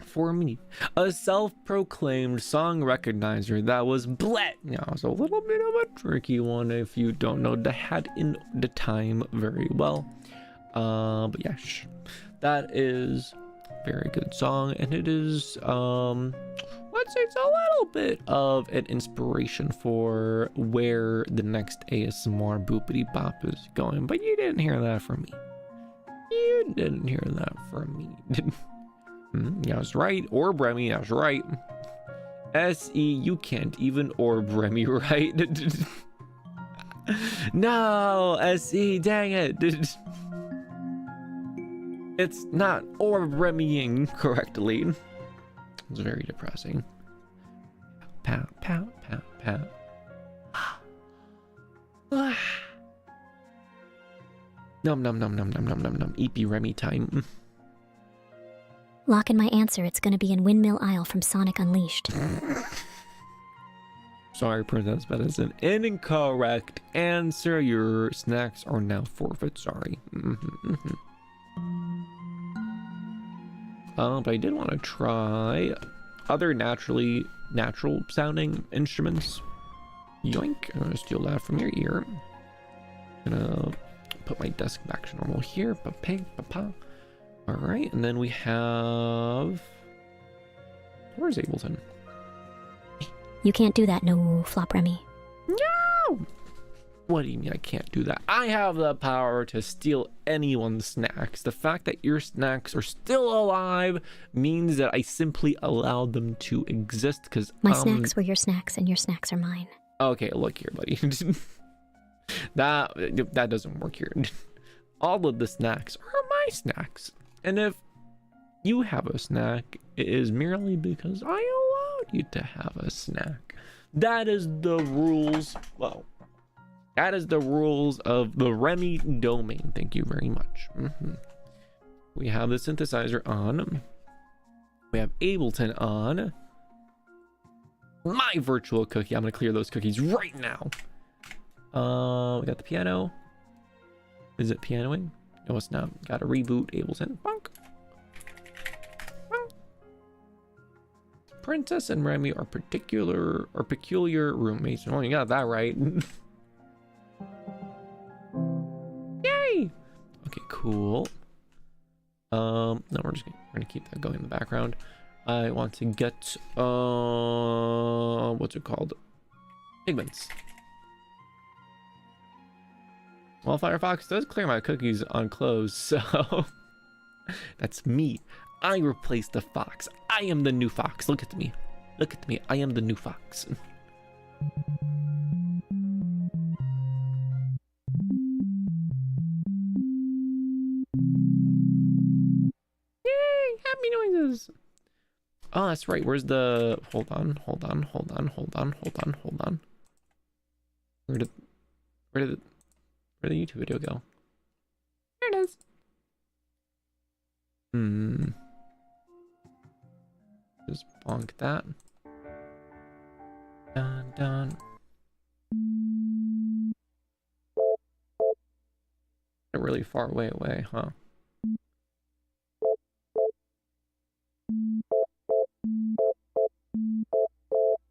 For me, a self-proclaimed song recognizer that was bleh. Yeah, it was a little bit of a tricky one if you don't know the Hat in the Time very well. But yes, that is a very good song, and it is let's say it's a little bit of an inspiration for where the next ASMR boopity bop is going. But you didn't hear that from me. You didn't hear that from me. Yeah, I was right. Orb Remi, I was right. SE, you can't even orb Remi right. No, SE, dang it. It's not orb Remiing correctly. It's very depressing. Pow, pow, pow, pow. Num num num num num num num num. EP Remi time. Lock in my answer, it's gonna be in Windmill Isle from Sonic Unleashed. Sorry, Princess, but it's an incorrect answer. Your snacks are now forfeit. Sorry. But I did want to try other natural sounding instruments. Yoink! I'm gonna steal that from your ear. Gonna put my desk back to normal here. All right, and then we have. Where's Ableton? You can't do that, no flop Remi. No! What do you mean I can't do that? I have the power to steal anyone's snacks. The fact that your snacks are still alive means that I simply allowed them to exist because My snacks were your snacks and your snacks are mine. Okay, look here, buddy. that doesn't work here. All of the snacks are my snacks. And if you have a snack, it is merely because I allowed you to have a snack. That is the rules. Well, that is the rules of the Remi domain. Thank you very much. We have the synthesizer on. We have Ableton on. My virtual cookie. I'm going to clear those cookies right now. We got the piano. Is it pianoing? No, it's not. Got to reboot Ableton. Bonk. Bonk. Princess and Remi are peculiar roommates. Oh, you got that right. Yay! Okay, cool. No, we're gonna keep that going in the background. I want to get what's it called? Pigments. Well, Firefox does clear my cookies on close, so that's me. I replaced the fox. I am the new fox. Look at me. Look at me. I am the new fox. Yay! Happy noises. Oh, that's right. Where's the... Hold on. Where did the YouTube video go? There it is. Just bonk that. Done. A really far away, huh?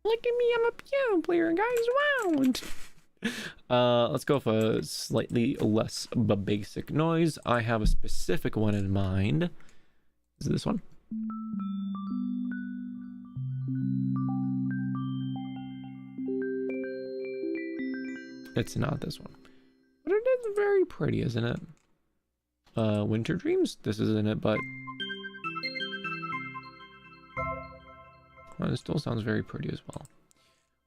Look at me, I'm a piano player, guys. Wow. Let's go for a slightly less basic noise. I have a specific one in mind. Is it this one? It's not this one. But it is very pretty, isn't it? Winter Dreams? This isn't it, but... Well, it still sounds very pretty as well.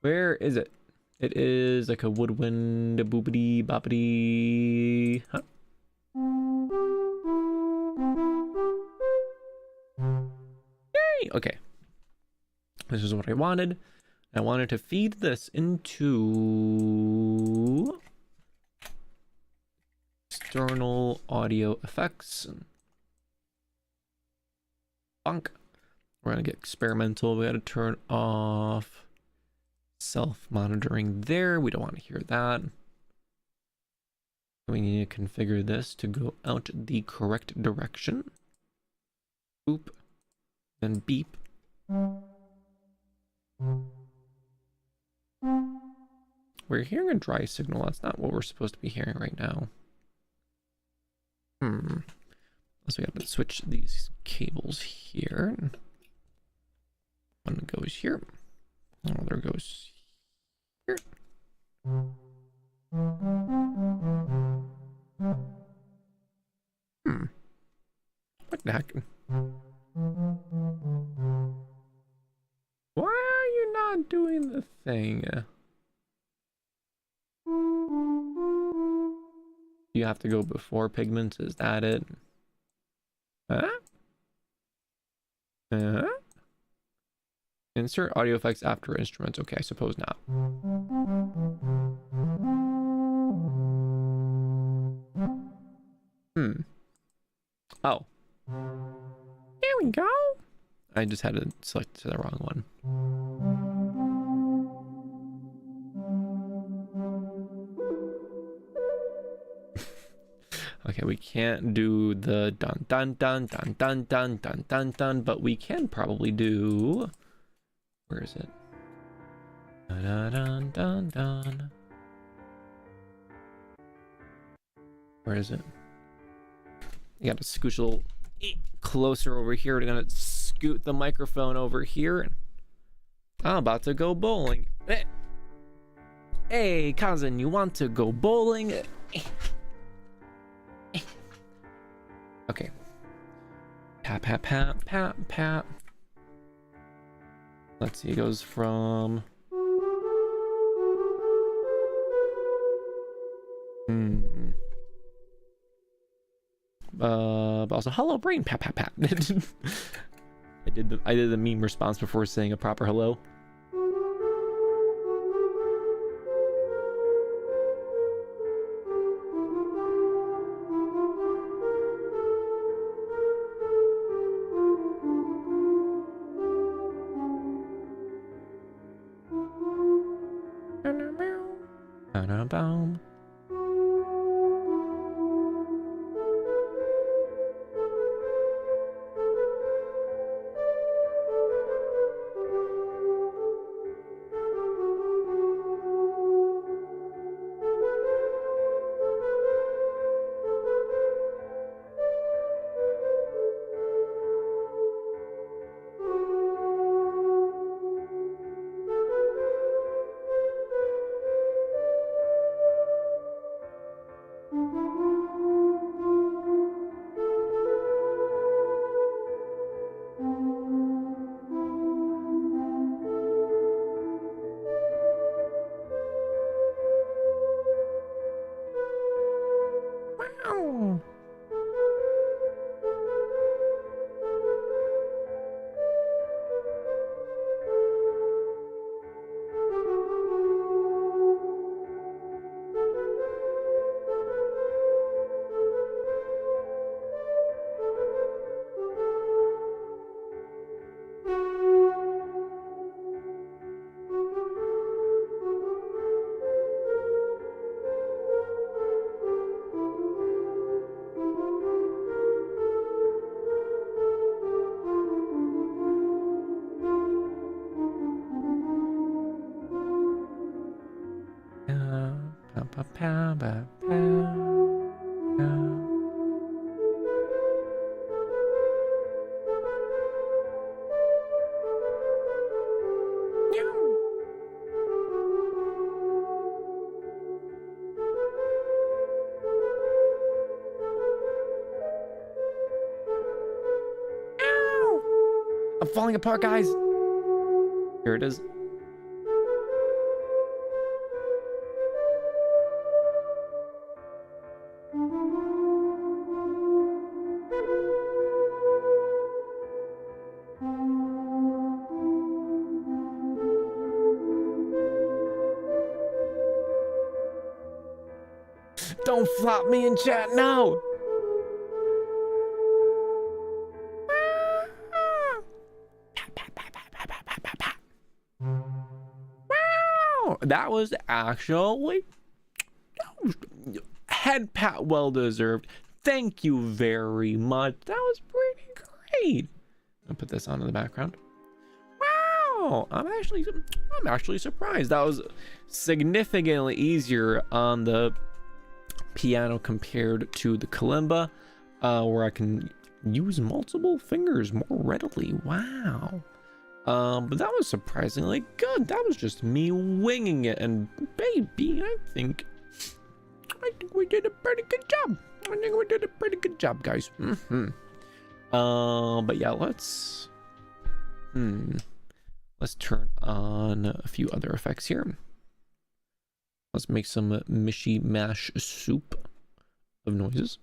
Where is it? It is like a woodwind, a boopity boppity. Huh? Yay! Okay. This is what I wanted. I wanted to feed this into external audio effects. Bonk. We're gonna get experimental. We gotta turn off self-monitoring there. We don't want to hear that. We need to configure this to go out the correct direction. Boop. Then beep. We're hearing a dry signal. That's not what we're supposed to be hearing right now. So we have to switch these cables here. One goes here. Another goes here. What the heck? Why are you not doing the thing? You have to go before pigments, is that it? Huh? Insert audio effects after instruments. Okay, I suppose not. Oh. Here we go. I just had to select the wrong one. Okay, we can't do the dun dun dun dun dun dun dun dun dun, but we can probably do... Where is it? Dun dun dun dun. Where is it? You gotta scooch a little closer over here. We're gonna scoot the microphone over here. I'm about to go bowling. Hey, cousin, you want to go bowling? Okay. Pat, pat, pat, pat, pat. Let's see, it goes from... But also, hello, brain, pat, pat, pat. I did the meme response before saying a proper hello. I'm falling apart, guys. Here it is. Don't flop me in chat now. Wow, that was actually head pat, well deserved. Thank you very much. That was pretty great. I'll put this on in the background. Wow, I'm actually surprised. That was significantly easier on the piano compared to the kalimba, where I can use multiple fingers more readily. Wow. But that was surprisingly good. That was just me winging it, and baby, I think we did a pretty good job. I think we did a pretty good job, guys. But yeah, let's turn on a few other effects here. Let's make some mishy mash soup of noises.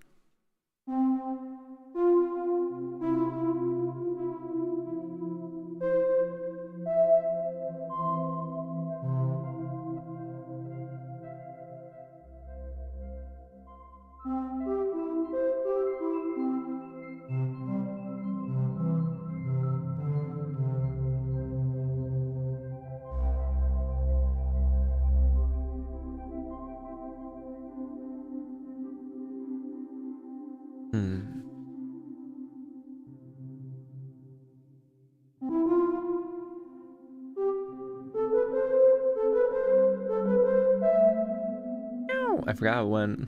I forgot when.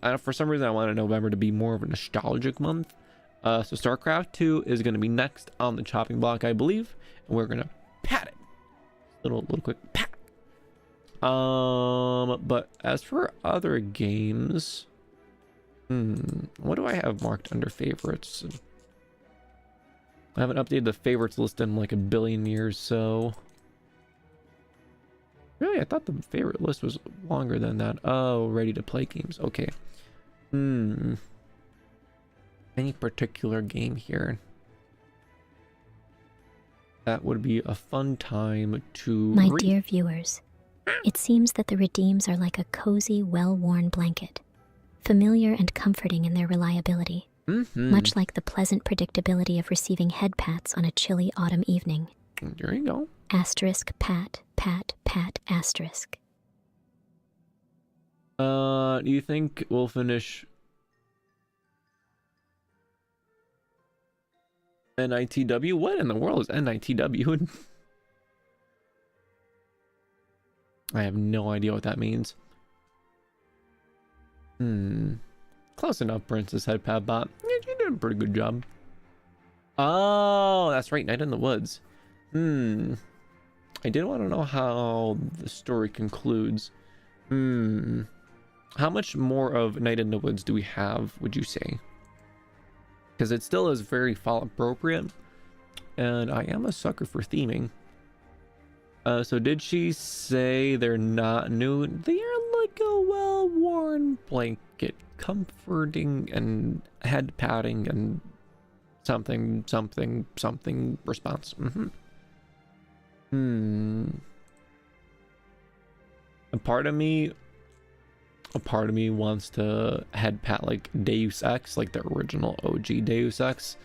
for some reason I wanted November to be more of a nostalgic month. So StarCraft 2 is going to be next on the chopping block, I believe, and we're going to pat it. Little quick pat. But as for other games, what do I have marked under favorites? I haven't updated the favorites list in like a billion years, so really I thought the favorite list was longer than that. Oh, ready to play games. Okay. Any particular game here that would be a fun time to My read? dear viewers, it seems that the Redeems are like a cozy, well-worn blanket, familiar and comforting in their reliability, much like the pleasant predictability of receiving head pats on a chilly autumn evening. There you go. Asterisk, pat, pat, pat, asterisk. Do you think we'll finish NITW? What in the world is NITW? I have no idea what that means. Close enough, Princess Headpad Bot. Yeah, you did a pretty good job. Oh, that's right, Night in the Woods. I did want to know how the story concludes. How much more of Night in the Woods do we have, would you say? Because it still is very fall appropriate, and I am a sucker for theming. So did she say they're not new? They are like a well-worn blanket, comforting and head patting and something response. A part of me wants to head pat like Deus Ex, like the original OG Deus Ex.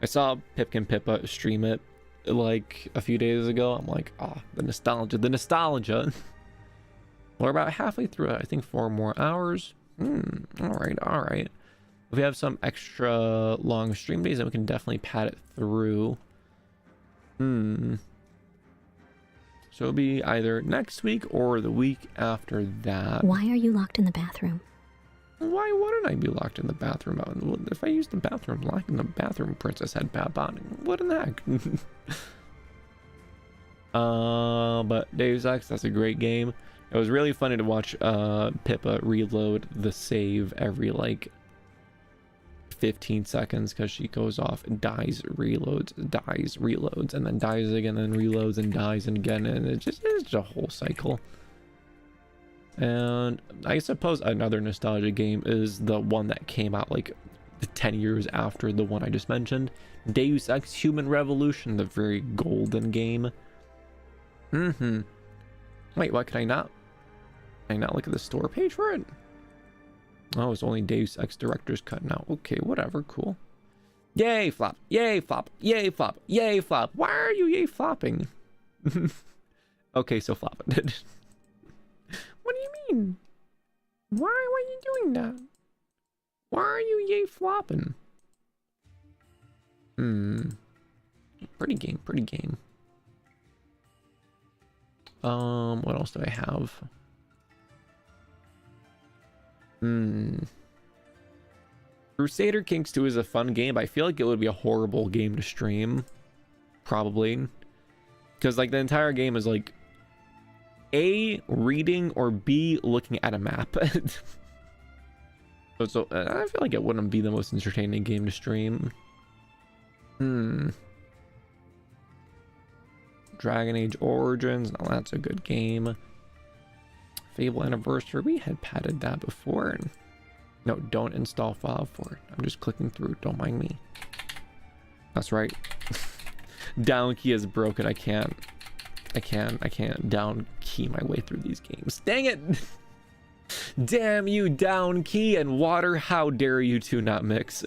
I saw Pipkin Pippa stream it like a few days ago. I'm like, the nostalgia. We're about halfway through it. I think 4 more hours. All right. If we have some extra long stream days, then we can definitely pat it through. So it'll be either next week or the week after that. Why are you locked in the bathroom? Why wouldn't I be locked in the bathroom? If I use the bathroom, locked in the bathroom, Princess Headpad Bot. What in the heck? But Deus Ex, that's a great game. It was really funny to watch Pippa reload the save every like 15 seconds because she goes off and dies, reloads, and then dies again, and reloads and dies and again, and it's just a whole cycle. And I suppose another nostalgia game is the one that came out like 10 years after the one I just mentioned, Deus Ex Human Revolution, the very golden game. Wait, what? Can I not look at the store page for it? Oh, it's only Deus Ex Director's Cut now. Okay, whatever, cool. Yay flop, yay flop, yay flop, yay flop. Why are you yay flopping? Okay, so flop it. What do you mean? Why are you doing that? Why are you yay flopping? Pretty game. What else do I have? Crusader Kings 2 is a fun game, but I feel like it would be a horrible game to stream. Probably. Because like the entire game is like A, reading, or B, looking at a map. so I feel like it wouldn't be the most entertaining game to stream. Dragon Age Origins, now that's a good game. Fable Anniversary, we had patted that before. No, don't install file for it. I'm just clicking through, don't mind me. That's right. Down key is broken. I can't down key my way through these games. Dang it! Damn you, down key and water, how dare you two not mix?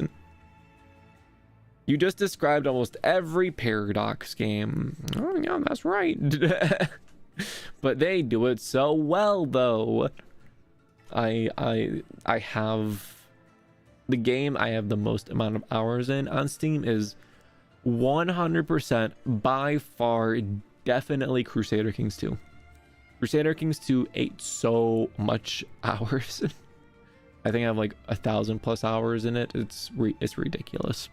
You just described almost every Paradox game. Oh yeah, that's right. But they do it so well though. I have the game I have the most amount of hours in on Steam is 100% by far definitely Crusader Kings 2. Crusader Kings 2 ate so much hours. I think I have like 1,000+ hours in it. It's ridiculous.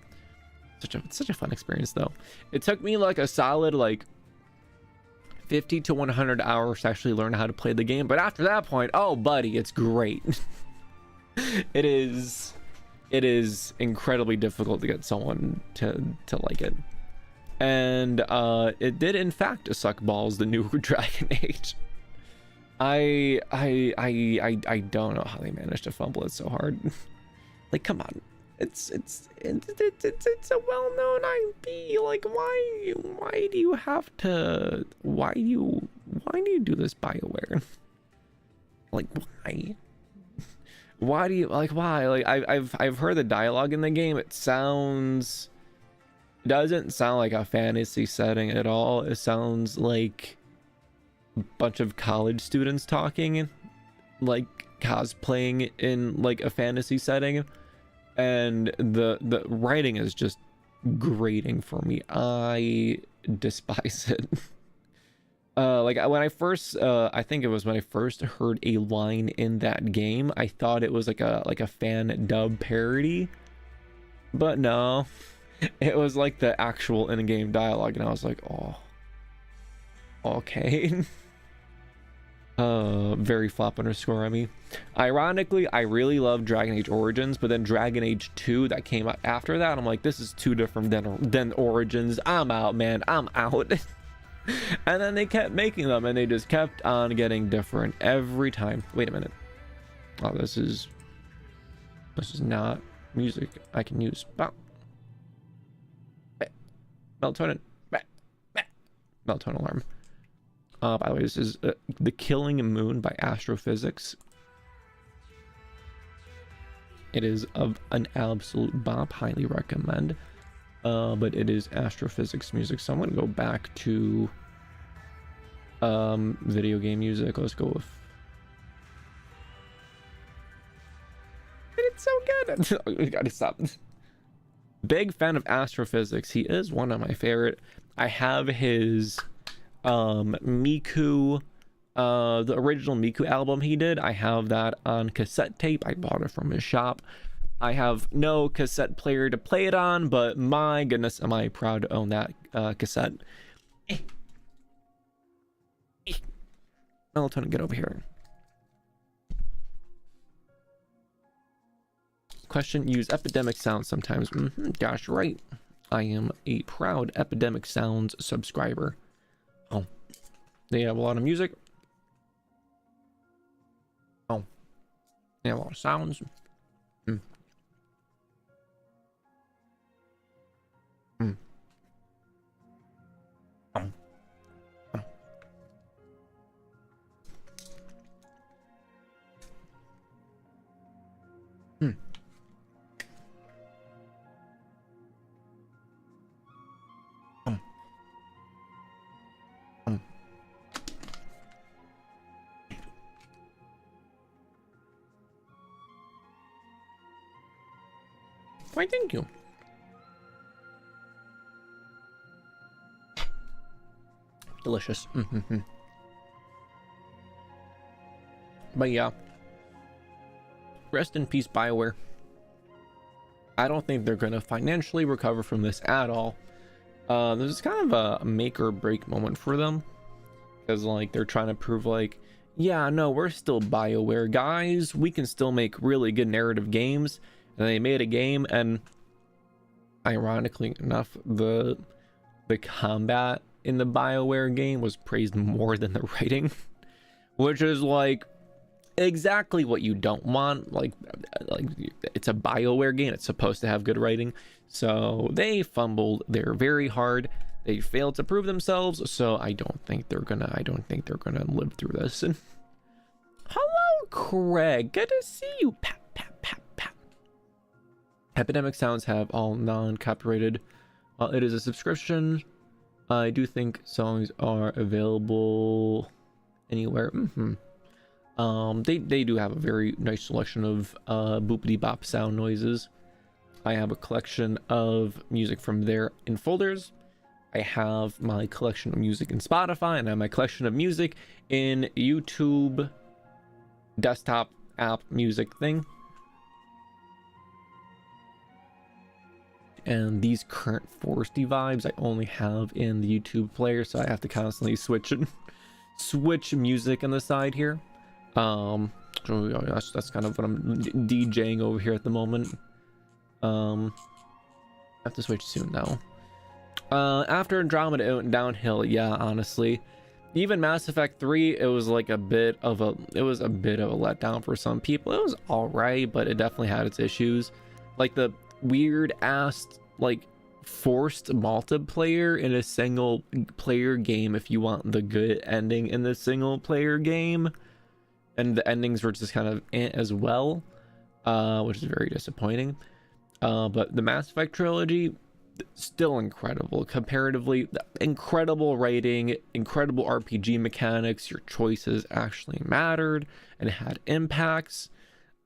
Such a fun experience though. It took me like a solid like 50 to 100 hours to actually learn how to play the game, but after that point, oh buddy, it's great. it is incredibly difficult to get someone to like it. And it did in fact suck balls, the new Dragon Age. I don't know how they managed to fumble it so hard. Like, come on. It's a well-known IP. Like, why do you have to, why do you do this, BioWare? Like, why do you, like, why? Like, I've heard the dialogue in the game. It doesn't sound like a fantasy setting at all. It sounds like a bunch of college students talking, like cosplaying in like a fantasy setting. And the writing is just grating for me. I despise it. Like when I first I think it was when I first heard a line in that game, I thought it was like a fan dub parody, but no, it was like the actual in-game dialogue, and I was like, oh, okay. Very flop underscore Remi. Ironically, I really love Dragon Age Origins, but then Dragon Age 2 that came out after that, I'm like, this is too different than Origins. I'm out, man. I'm out. And then they kept making them, and they just kept on getting different every time. Wait a minute. Oh, this is not music I can use. Melatonin. Melatonin alarm. By the way, this is The Killing Moon by Astrophysics. It is of an absolute bop, highly recommend. But it is Astrophysics music, so I'm gonna go back to video game music. Let's go with, it's so good. We gotta stop. Big fan of Astrophysics. He is one of my favorite. I have his Miku, the original Miku album he did. I have that on cassette tape. I bought it from his shop. I have no cassette player to play it on, but my goodness, am I proud to own that cassette. Melatonin, get over here. Question, use Epidemic Sounds sometimes. Gosh, right. I am a proud Epidemic Sounds subscriber. Oh, they have a lot of music. Oh, they have a lot of sounds. Why, thank you. Delicious. But yeah, rest in peace, BioWare. I don't think they're gonna financially recover from this at all. There's kind of a make or break moment for them, because like they're trying to prove like, yeah, no, we're still BioWare, guys. We can still make really good narrative games. And they made a game, and ironically enough, the combat in the BioWare game was praised more than the writing, which is like exactly what you don't want. Like it's a BioWare game, it's supposed to have good writing, so they fumbled there very hard. They failed to prove themselves, so I don't think they're gonna live through this. And hello, Craig, good to see you. Pat. Epidemic Sounds have all non-copyrighted. It is a subscription. I do think songs are available anywhere. They do have a very nice selection of boopity bop sound noises. I have a collection of music from there in folders. I have my collection of music in Spotify, and I have my collection of music in YouTube desktop app music thing. And these current foresty vibes I only have in the YouTube player, so I have to constantly switch music on the side here. So that's kind of what I'm DJing over here at the moment. I have to switch soon though. After Andromeda it went downhill, yeah, honestly. Even Mass Effect 3, it was like a bit of a letdown for some people. It was alright, but it definitely had its issues. Like the weird ass like forced multiplayer in a single player game if you want the good ending in the single player game, and the endings were just kind of as well, which is very disappointing. But the Mass Effect trilogy, still incredible. Comparatively, incredible writing, incredible RPG mechanics. Your choices actually mattered and had impacts.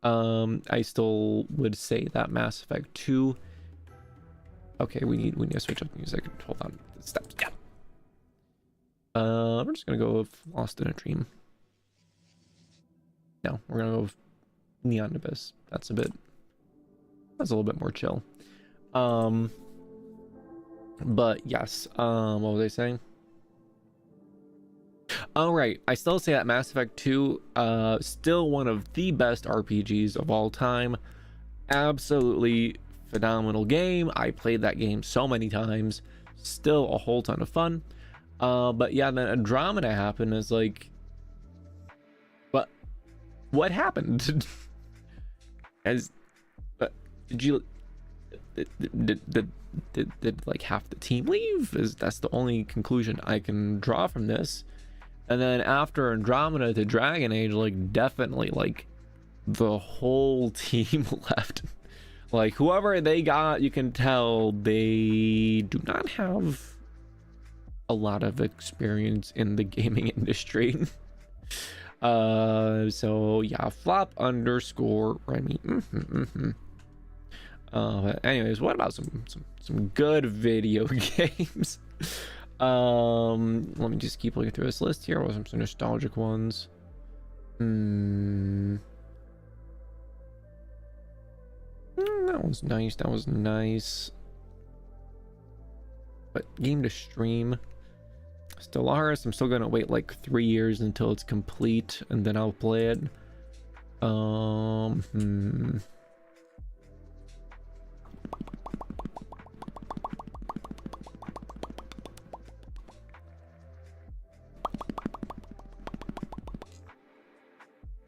I still would say that Mass Effect 2. Okay, we need to switch up music. Hold on. Steps. Yeah. We're just gonna go with Lost in a Dream. No, we're gonna go with Neon Abyss. That's a little bit more chill. But yes, what was I saying? All right, I still say that Mass Effect 2, still one of the best RPGs of all time. Absolutely phenomenal game. I played that game so many times. Still a whole ton of fun. But yeah, then Andromeda happened. Is like, what happened? Did like half the team leave? That's the only conclusion I can draw from this. And then after Andromeda to Dragon Age, like definitely like the whole team left. Like whoever they got, you can tell they do not have a lot of experience in the gaming industry. So yeah, flop underscore Remi. But anyways, what about some good video games? Let me just keep looking through this list here. What are some nostalgic ones? That was nice. That was nice. But game to stream, Stellaris. I'm still gonna wait like 3 years until it's complete, and then I'll play it.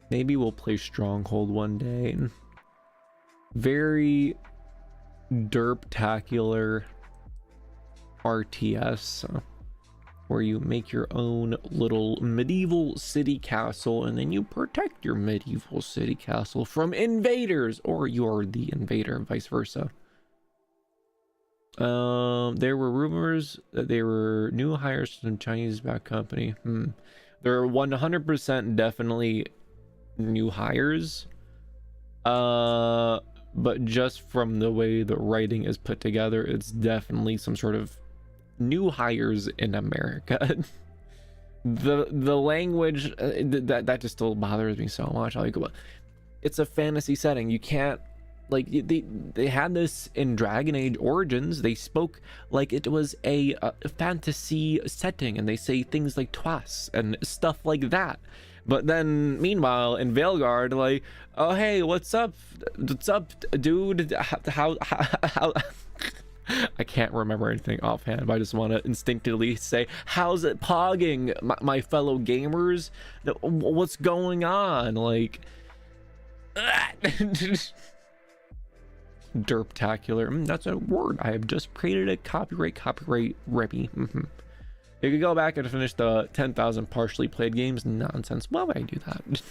Maybe we'll play Stronghold one day. Very derptacular RTS, where you make your own little medieval city castle and then you protect your medieval city castle from invaders, or you're the invader, vice versa. There were rumors that they were new hires from a Chinese-backed company. They're 100% definitely new hires, but just from the way the writing is put together, it's definitely some sort of new hires in America. the language that just still bothers me so much. Like, it's a fantasy setting. You can't, like, they had this in Dragon Age Origins. They spoke like it was a fantasy setting, and they say things like twas and stuff like that. But then, meanwhile, in Veilguard, like, oh hey, what's up, dude? How I can't remember anything offhand, but I just want to instinctively say, how's it pogging, my fellow gamers? What's going on? Like, derptacular. That's a word. I have just created a copyright Remi. You could go back and finish the 10,000 partially played games. Nonsense. Why would I do that?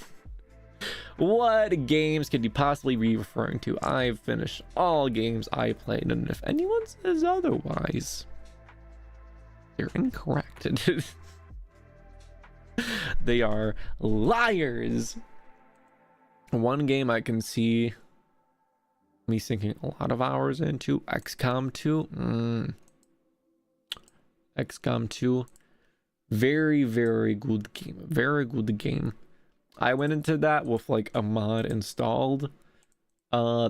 What games could you possibly be referring to? I've finished all games I played, and if anyone says otherwise, they're incorrect. They are liars. One game I can see me sinking a lot of hours into, XCOM 2. XCOM 2, very good game. I went into that with like a mod installed,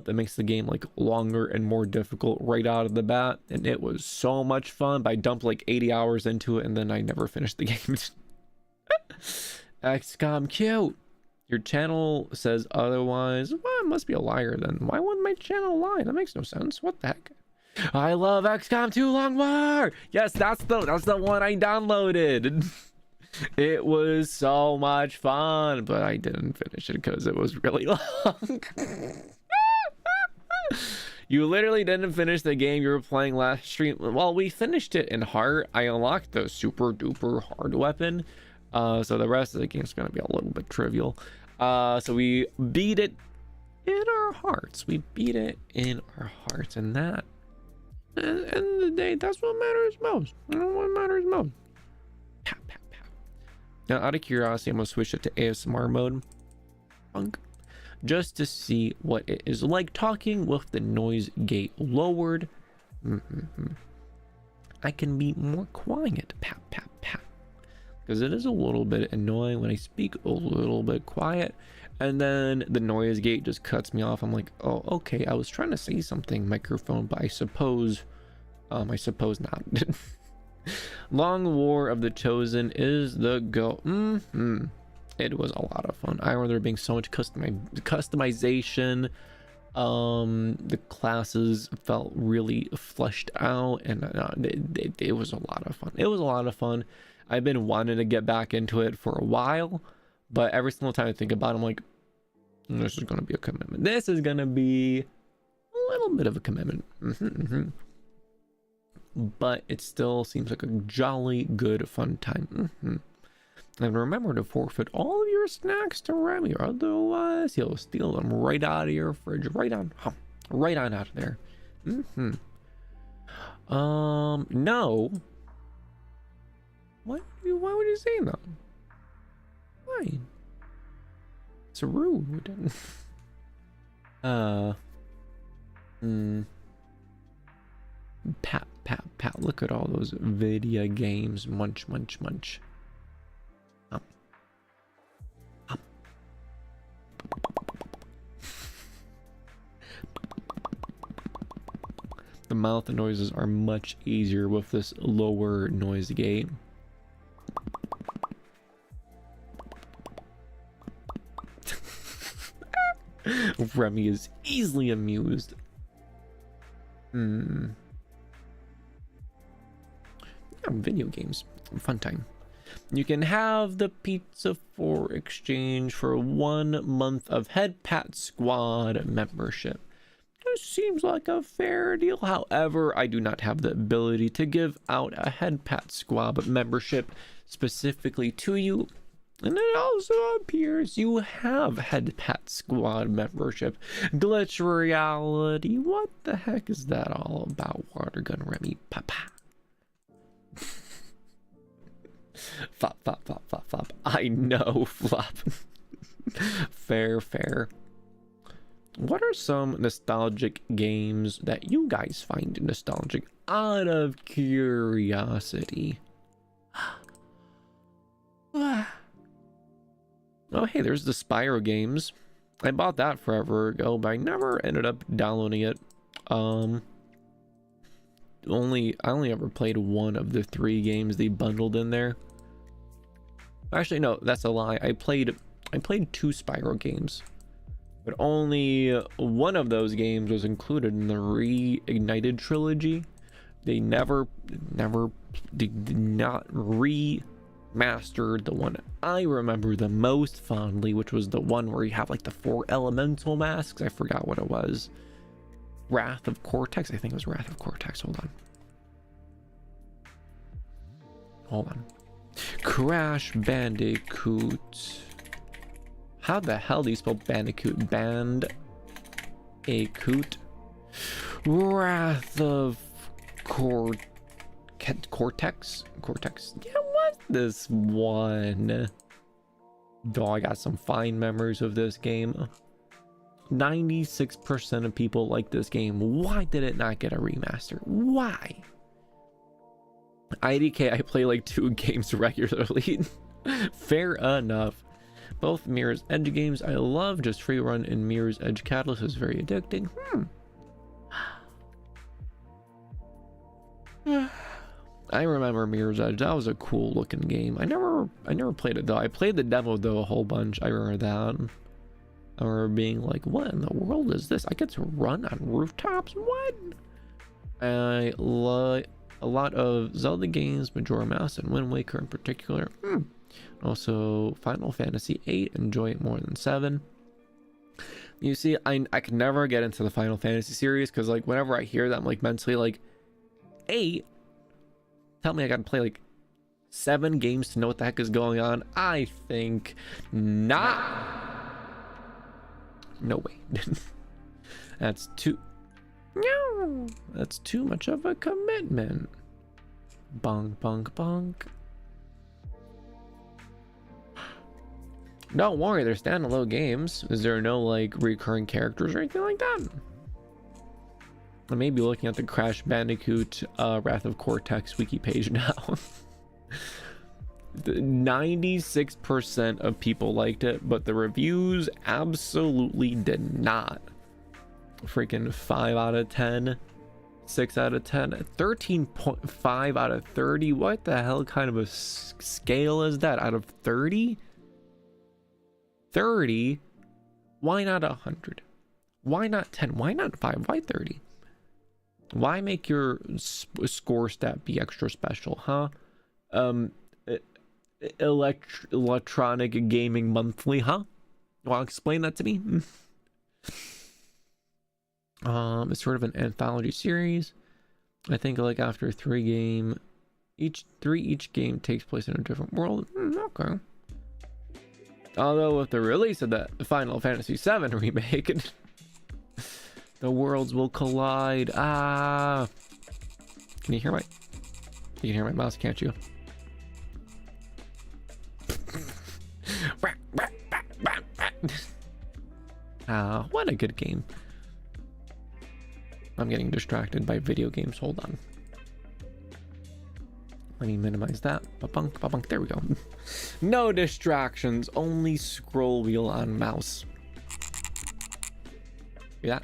that makes the game like longer and more difficult right out of the bat, and it was so much fun. But I dumped like 80 hours into it and then I never finished the game. XCOM cute. Your channel says otherwise. Well, it must be a liar then. Why wouldn't my channel lie? That makes no sense. What the heck? I love XCOM 2 Long War. Yes, that's the one I downloaded. It was so much fun, but I didn't finish it because it was really long. You literally didn't finish the game you were playing last stream. Well, we finished it in hard. I unlocked the super duper hard weapon. So the rest of the game is going to be a little bit trivial. So we beat it in our hearts. We beat it in our hearts, and that, at the end of the day, that's what matters most. What matters most. Pow, pow, pow. Now, out of curiosity, I'm going to switch it to ASMR mode. Just to see what it is like talking with the noise gate lowered. I can be more quiet. Pow, pow, pow. Because it is a little bit annoying when I speak a little bit quiet and then the noise gate just cuts me off. I'm like, oh, okay, I was trying to say something, microphone, but I suppose not. Long War of the Chosen is the go. It was a lot of fun. I remember there being so much customization. The classes felt really fleshed out, and it was a lot of fun. It was a lot of fun. I've been wanting to get back into it for a while, but every single time I think about it, I'm like, this is going to be a commitment. This is going to be a little bit of a commitment. But it still seems like a jolly good fun time. And remember to forfeit all of your snacks to Remi, or otherwise he'll steal them right out of your fridge, right on out of there. No. Why would you say that? Why? It's rude. Pat. Look at all those video games. Munch. The mouth noises are much easier with this lower noise gate. Remi is easily amused. Yeah, video games. Fun time. You can have the pizza for exchange for 1 month of Head Pat Squad membership. This seems like a fair deal. However, I do not have the ability to give out a Head Pat Squad membership specifically to you. And it also appears you have Head Pat Squad membership. Glitch reality. What the heck is that all about? Water gun Remi. Papa. Flop. I know, flop. Fair. What are some nostalgic games that you guys find nostalgic out of curiosity? Oh, hey, there's the Spyro games. I bought that forever ago, but I never ended up downloading it. I only ever played one of the 3 games they bundled in there. Actually, no, that's a lie. I played 2 Spyro games, but only one of those games was included in the Reignited trilogy. They did not remastered the one I remember the most fondly, which was the one where you have like the 4 elemental masks. I forgot what it was. Wrath of Cortex. I think it was Wrath of Cortex. Hold on. Crash Bandicoot. How the hell do you spell Bandicoot? Band-a-coot. Wrath of Cortex. Yeah, what's this one? Though I got some fine memories of this game. 96% of people like this game. Why did it not get a remaster? Why? IDK, I play like 2 games regularly. Fair enough. Both Mirror's Edge games I love. Just free run in Mirror's Edge Catalyst is very addicting. I remember Mirror's Edge. That was a cool looking game. I never played it though. I played the demo though a whole bunch. I remember that. I remember being like, what in the world is this? I get to run on rooftops? What? I like a lot of Zelda games, Majora Mask and Wind Waker in particular. Also Final Fantasy VIII, enjoy it more than 7. You see, I can never get into the Final Fantasy series because like whenever I hear that, I'm like mentally like, 8? Tell me I gotta play like 7 games to know what the heck is going on? I think not. No way. That's too much of a commitment. Bonk bonk bonk. Don't worry, they're standalone games. Is there no like recurring characters or anything like that? I may be looking at the Crash Bandicoot Wrath of Cortex wiki page now. 96% of people liked it, but the reviews absolutely did not. Freaking 5 out of 10, 6 out of 10, 13.5 out of 30. What the hell kind of a scale is that? Out of 30? 30? Why not 100? Why not 10? Why not 5? Why 30? Why make your score stat be extra special, huh? Electronic Gaming Monthly, huh? You want to explain that to me? It's sort of an anthology series. I think like after 3 game, each game takes place in a different world. Okay. Although with the release of the Final Fantasy VII remake, the worlds will collide. Can you hear my mouse, can't you? What a good game. I'm getting distracted by video games. Hold on. Let me minimize that. Ba-bunk, ba-bunk. There we go. No distractions, only scroll wheel on mouse. See that?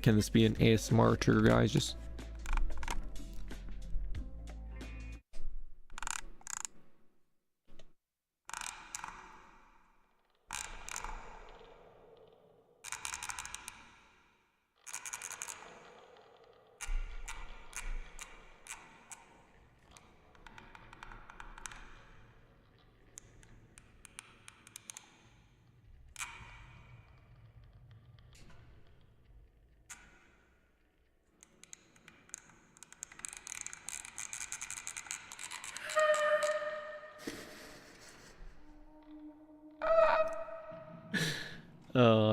Can this be an ASMR trigger, guys? Just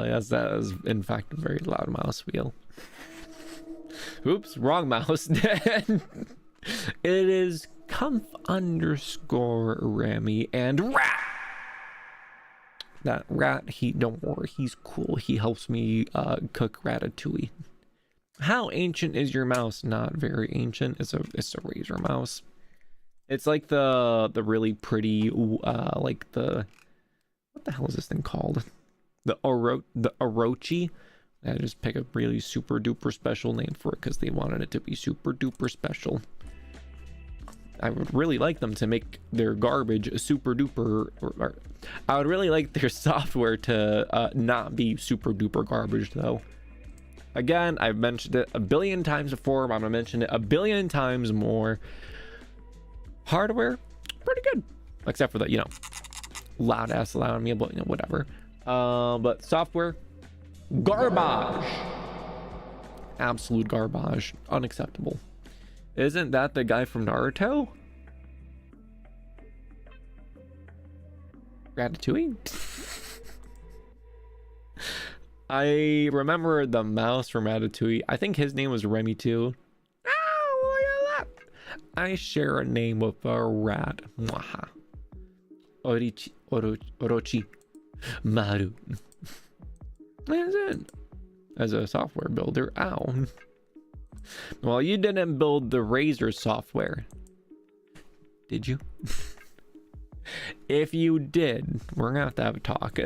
yes, that is in fact a very loud mouse wheel. Oops, wrong mouse. It is conf_ Remi and rat. That rat, don't worry, he's cool. He helps me cook ratatouille. How ancient is your mouse? Not very ancient. It's a Razer mouse. It's like the really pretty like the, what the hell is this thing called? The Orochi. I just pick a really super duper special name for it because they wanted it to be super duper special. I would really like them to make their garbage super duper, or I would really like their software to not be super duper garbage though. Again, I've mentioned it a billion times before, but I'm gonna mention it a billion times more. Hardware, pretty good, except for the, you know, loud ass loud me, but you know, whatever. But software, garbage. Absolute garbage. Unacceptable. Isn't that the guy from Naruto? Ratatouille? I remember the mouse from Ratatouille. I think his name was Remi too. Oh, look at that. I share a name with a rat. Mwaha. Orochi. Maru. That's it. As a software builder, ow. Well, you didn't build the Razer software, did you? If you did, we're gonna have a talk.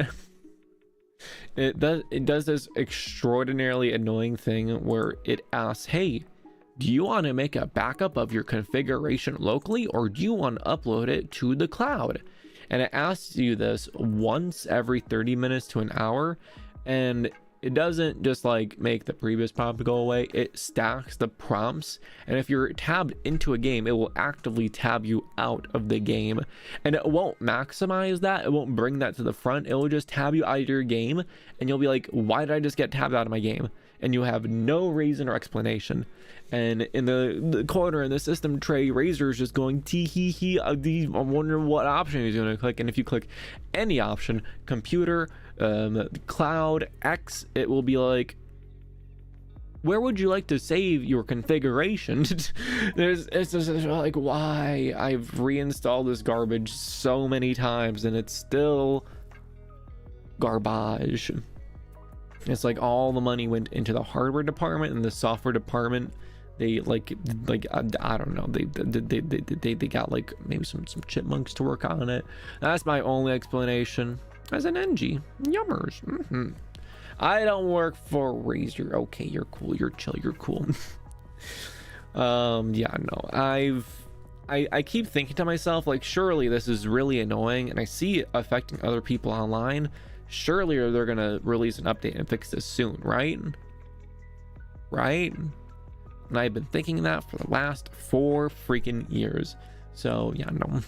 It does this extraordinarily annoying thing where it asks, hey, do you want to make a backup of your configuration locally, or do you want to upload it to the cloud? And it asks you this once every 30 minutes to an hour, and it doesn't just like make the previous prompt go away, it stacks the prompts, and if you're tabbed into a game, it will actively tab you out of the game, and it won't maximize that, it won't bring that to the front, it will just tab you out of your game, and you'll be like, why did I just get tabbed out of my game? And you have no reason or explanation. And in the corner in the system tray, Razor is just going tee hee hee. I'm wondering what option he's going to click. And if you click any option, computer, cloud, X, it will be like, where would you like to save your configuration? It's just like, why? I've reinstalled this garbage so many times and it's still garbage. It's like all the money went into the hardware department, and the software department, they like I don't know, they got like maybe some chipmunks to work on it. That's my only explanation. As an NG, yummers. I don't work for Razor. Okay, you're cool, you're chill, you're cool. Yeah, no, I keep thinking to myself, like, surely this is really annoying, and I see it affecting other people online. Surely they're gonna release an update and fix this soon, right? And I've been thinking that for the last 4 freaking years. So yeah, no,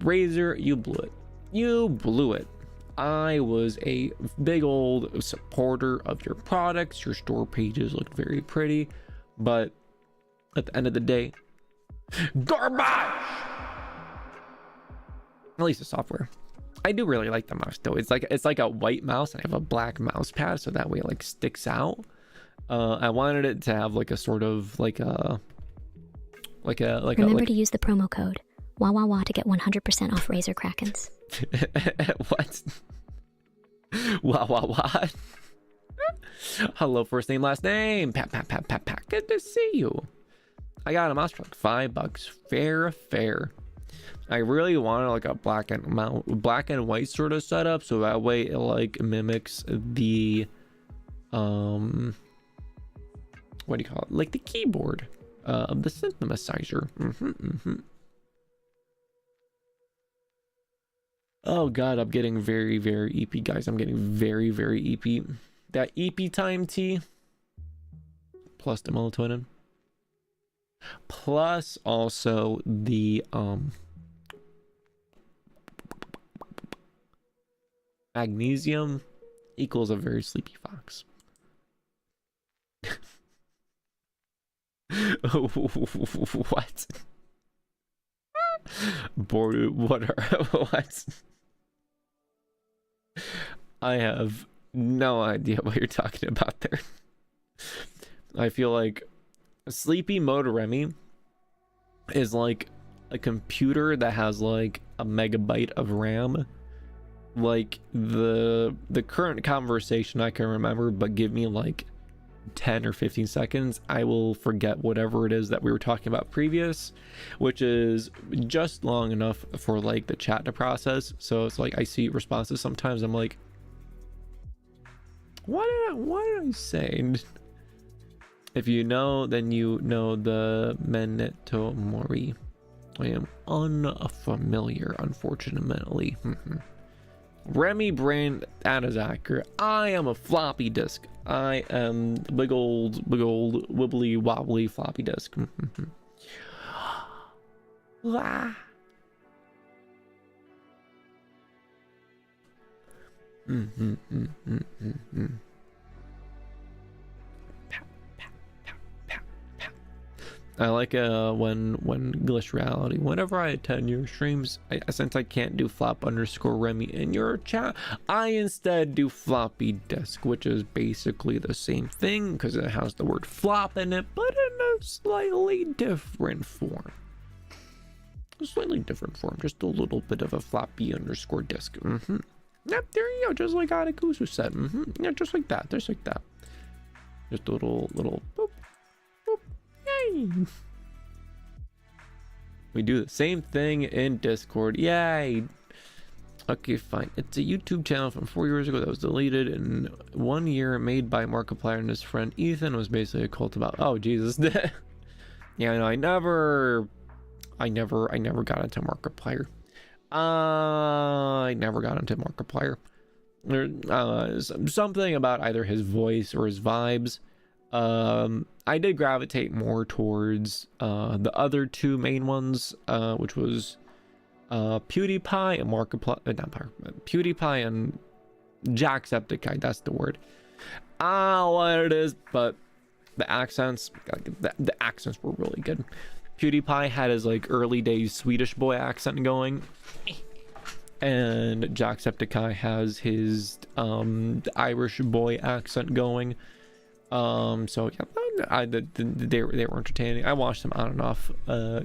Razor, you blew it. I was a big old supporter of your products. Your store pages look very pretty, but at the end of the day, garbage. At least the software. I do really like the mouse though. It's like a white mouse. I have a black mouse pad, so that way it like sticks out. I wanted it to have like a sort of remember to use the promo code WAWAWA to get 100% off Razor Krakens. What? Wow. Hello, first name, last name. Pat. Good to see you. I got a mouse for like $5. Fair. I really wanted like a black and white sort of setup, so that way it like mimics the what do you call it, like the keyboard of the synthesizer. Oh god, I'm getting very EP, guys. I'm getting very EP. That EP time tea plus the melatonin plus also the magnesium equals a very sleepy fox. What? Bored? What? I have no idea what you're talking about there. I feel like sleepy mode Remi is like a computer that has like a megabyte of RAM. Like the current conversation I can remember, but give me like 10 or 15 seconds, I will forget whatever it is that we were talking about previous, which is just long enough for like the chat to process. So it's like I see responses sometimes, I'm like, what did I say? If you know, then you know the Menneto Mori. I am unfamiliar, unfortunately. Remi brain, that is accurate. I am a floppy disk. I am big old wibbly wobbly floppy disk. I like when Glitch Reality, whenever I attend your streams, since I can't do flop_Remi in your chat, I instead do floppy disk, which is basically the same thing because it has the word flop in it, but in a slightly different form. Just a little bit of a floppy_disk. Yep, there you go, just like Adakusu said. Yeah, just like that, just a little boop. Yay. We do the same thing in Discord. Yay! Okay, fine. It's a YouTube channel from 4 years ago that was deleted in 1 year, made by Markiplier and his friend Ethan. Was basically a cult about. Oh Jesus! Yeah, no, I never got into Markiplier. I never got into Markiplier. Something about either his voice or his vibes. I did gravitate more towards the other two main ones, which was PewDiePie and PewDiePie and Jacksepticeye. That's the word. What it is, but the accents were really good. PewDiePie had his like early days Swedish boy accent going, and Jacksepticeye has his Irish boy accent going. So yeah, they were entertaining. I watched them on and off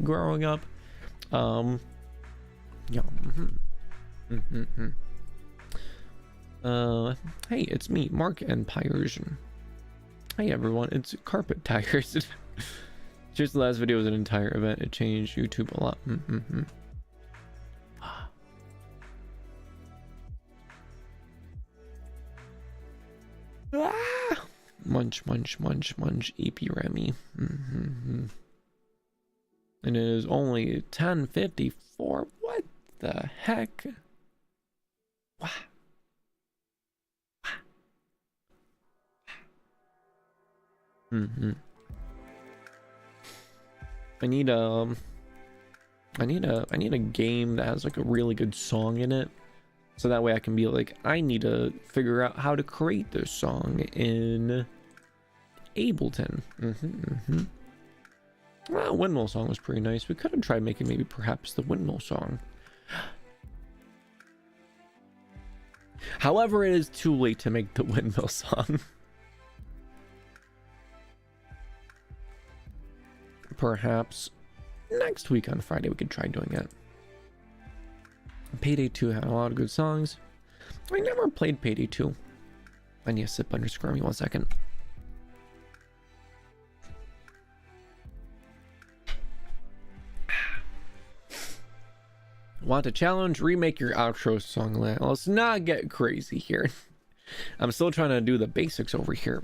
growing up. Yeah. Hey, it's me, Mark Empires. Hey everyone, it's Carpet Tigers. Just the last video was an entire event. It changed YouTube a lot. Munch, EP Remi. And it is only 10:54. What the heck? Wow. I need a game that has like a really good song in it, so that way I can be like, I need to figure out how to create this song in Ableton. Well, Windmill song was pretty nice. We could have tried making maybe perhaps the Windmill song. However, it is too late to make the Windmill song. Perhaps next week on Friday we could try doing it. Payday 2 had a lot of good songs. I never played Payday 2. I need to sip underscore me 1 second. Want a challenge? Remake your outro song. Let's not get crazy here. I'm still trying to do the basics over here.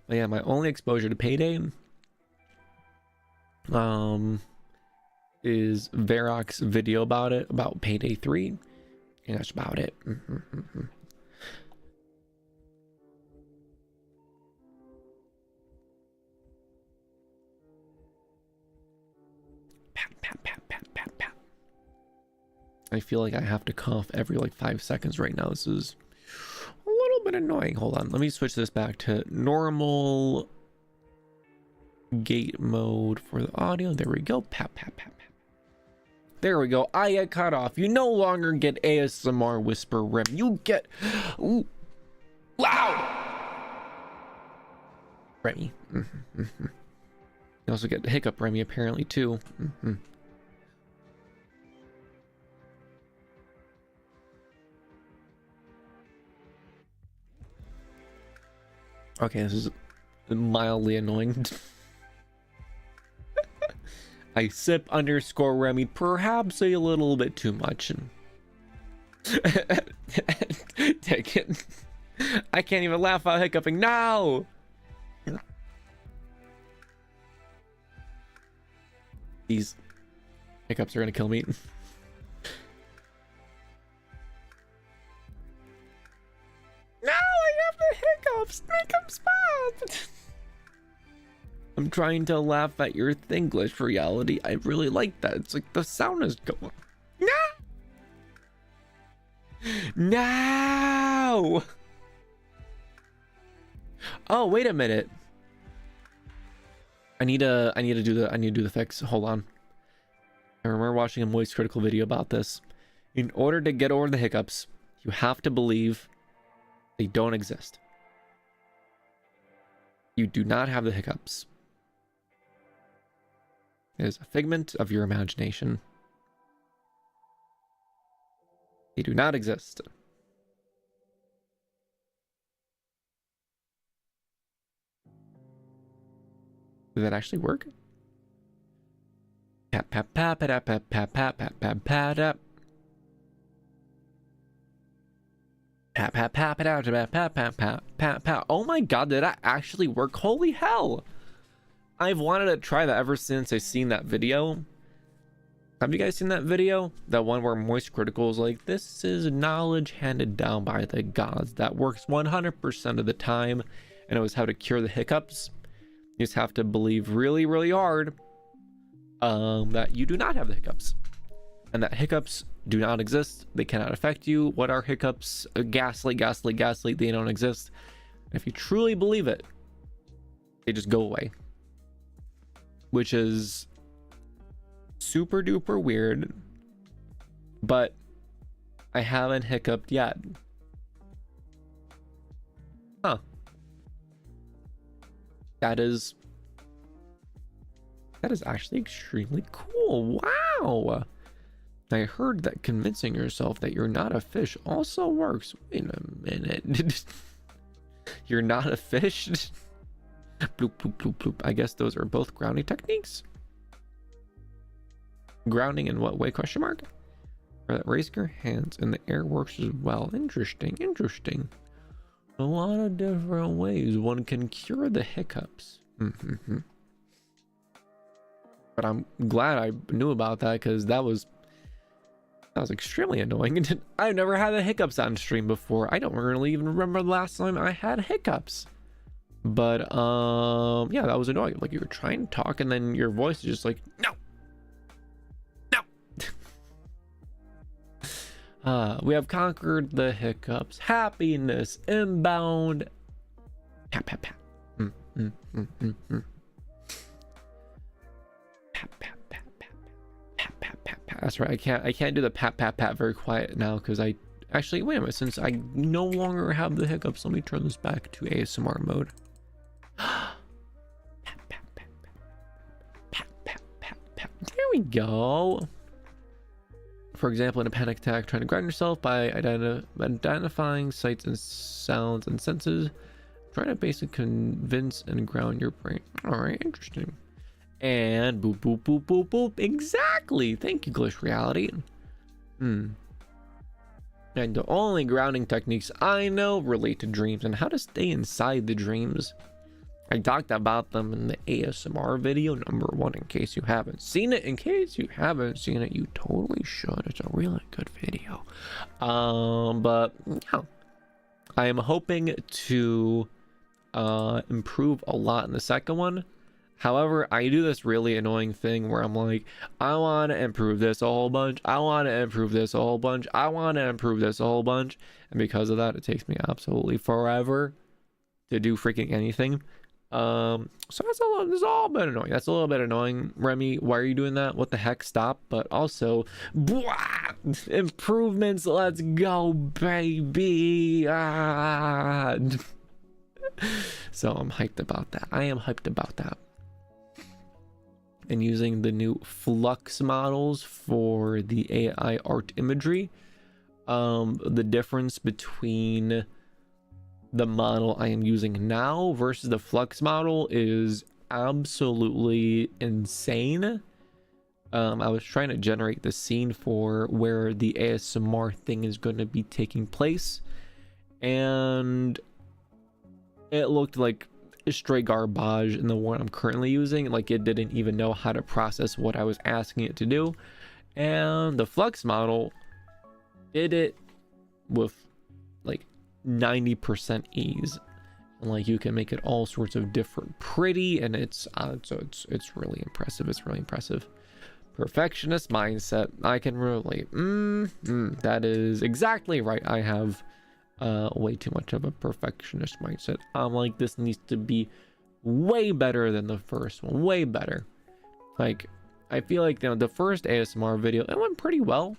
But yeah, my only exposure to Payday is Varrock's video about it, about Payday 3, and that's about it. Pat. I feel like I have to cough every like 5 seconds right now. This is a little bit annoying. Hold on, let me switch this back to normal gate mode for the audio. There we go. Pat. There we go. I get cut off. You no longer get ASMR whisper Rem. You get loud Remi. You also get hiccup Remi apparently too. Okay, this is mildly annoying. I sip underscore Remi perhaps a little bit too much. Take it. I can't even laugh out hiccuping now. These hiccups are gonna kill me. No, I have the hiccups. Make them stop. I'm trying to laugh at your Thinglish reality. I really like that. It's like the sound is going. No. Oh, wait a minute. I need to do the fix. Hold on. I remember watching a Moist Critical video about this. In order to get over the hiccups, you have to believe they don't exist. You do not have the hiccups. It is a figment of your imagination. They do not exist. Did that actually work? Pat pat pat pat pat pat pat pat pat pat. Pat pat pat pat pat pat pat pat pat pat. Oh my god, did that actually work? Holy hell! I've wanted to try that ever since I seen that video. Have you guys seen that video? That one where Moist Critical is like, this is knowledge handed down by the gods that works 100% of the time, and it was how to cure the hiccups. You just have to believe really, really hard that you do not have the hiccups, and that hiccups do not exist. They cannot affect you. What are hiccups? Gaslight, gaslight, gaslight. They don't exist. If you truly believe it, they just go away, which is super duper weird, but I haven't hiccuped yet. Huh. That is actually extremely cool. Wow. I heard that convincing yourself that you're not a fish also works. Wait a minute. You're not a fish? Bloop, bloop, bloop, bloop. I guess those are both grounding techniques. Grounding in what way? Question mark. Or that raising your hands in the air works as well. Interesting. Interesting. A lot of different ways one can cure the hiccups. But I'm glad I knew about that, because that was extremely annoying. I've never had the hiccups on stream before. I don't really even remember the last time I had hiccups. But yeah, that was annoying. Like, you were trying to talk and then your voice is just like, no. We have conquered the hiccups. Happiness inbound. Pat pat pat. Pat pat pat pat pat pat pat pat. That's right. I can't do the pat pat pat very quiet now, because I actually, wait a minute, since I no longer have the hiccups, let me turn this back to ASMR mode. Pat pat pat pat pat pat pat. There we go. For example, in a panic attack, trying to ground yourself by identifying sights and sounds and senses, trying to basically convince and ground your brain. All right, interesting. And boop boop boop boop boop. Exactly. Thank you, Glitch Reality. And the only grounding techniques I know relate to dreams and how to stay inside the dreams. I talked about them in the ASMR video #1. In case you haven't seen it, you totally should. It's a really good video. But yeah, I am hoping to improve a lot in the second one. However, I do this really annoying thing where I'm like, I want to improve this a whole bunch. I want to improve this a whole bunch. I want to improve this a whole bunch. And because of that, it takes me absolutely forever to do freaking anything. So that's all a bit annoying. That's a little bit annoying. Remi, why are you doing that? What the heck? Stop. But also, improvements. Let's go, baby. So I'm hyped about that. I am hyped about that. And using the new Flux models for the AI art imagery. The difference between the model I am using now versus the Flux model is absolutely insane. I was trying to generate the scene for where the ASMR thing is going to be taking place, and it looked like straight garbage in the one I'm currently using. Like, it didn't even know how to process what I was asking it to do. And the Flux model did it with like 90% ease, and like you can make it all sorts of different pretty, and it's really impressive. It's really impressive. Perfectionist mindset, I can relate. That is exactly right. I have way too much of a perfectionist mindset. I'm like, this needs to be way better than the first one, way better. Like, I feel like, you know, the first ASMR video, it went pretty well,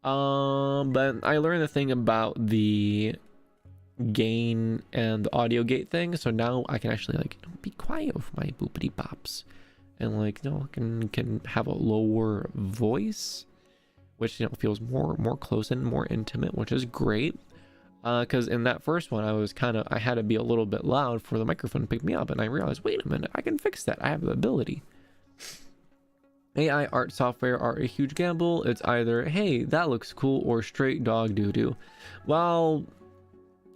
but I learned the thing about the gain and the audio gate thing, so now I can actually, like, you know, be quiet with my boopity bops, and like, you know, can have a lower voice, which, you know, feels more close and more intimate, which is great. Because in that first one, I had to be a little bit loud for the microphone to pick me up, and I realized, wait a minute, I can fix that. I have the ability. AI art software are a huge gamble. It's either, hey, that looks cool, or straight dog doo-doo. Well,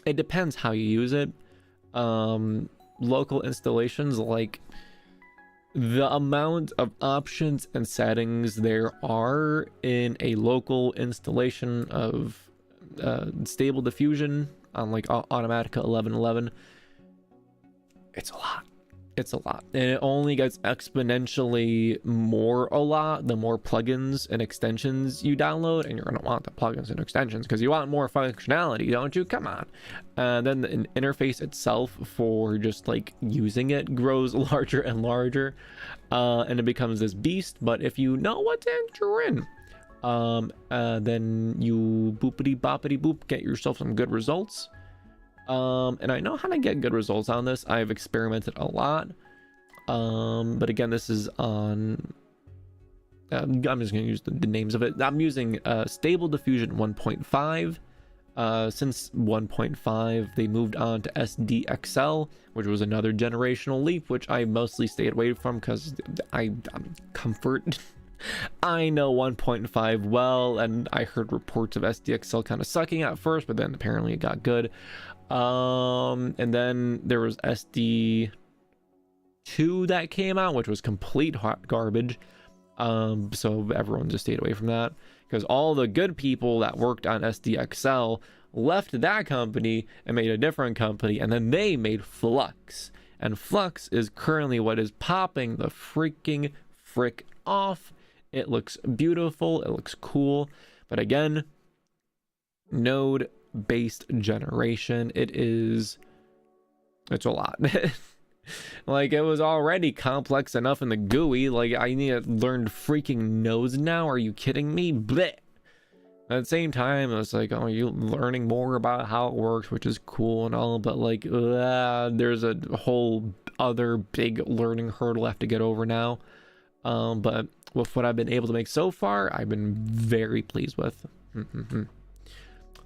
it depends how you use it. Local installations, like the amount of options and settings there are in a local installation of stable diffusion on like Automatica 1111, it's a lot. It's a lot, and it only gets exponentially more a lot the more plugins and extensions you download, and you're going to want the plugins and extensions because you want more functionality, don't you? Come on. Then the interface itself for just like using it grows larger and larger, and it becomes this beast. But if you know what to enter in, then you boopity boppity boop get yourself some good results. And I know how to get good results on this. I've experimented a lot. But again, this is on, I'm just going to use the names of it. I'm using Stable Diffusion 1.5. Since 1.5, they moved on to SDXL, which was another generational leap, which I mostly stayed away from because I'm comfort. I know 1.5 well, and I heard reports of SDXL kind of sucking at first, but then apparently it got good. And then there was SD2 that came out, which was complete hot garbage. So everyone just stayed away from that because all the good people that worked on SDXL left that company and made a different company, and then they made Flux, and Flux is currently what is popping the freaking frick off. It looks beautiful, it looks cool, but again, node based generation, it's a lot. Like, it was already complex enough in the GUI. Like, I need to learn freaking nodes now. Are you kidding me? Bleh. At the same time, it's like, oh, you're learning more about how it works, which is cool and all, but like, there's a whole other big learning hurdle I have to get over now. But with what I've been able to make so far, I've been very pleased with.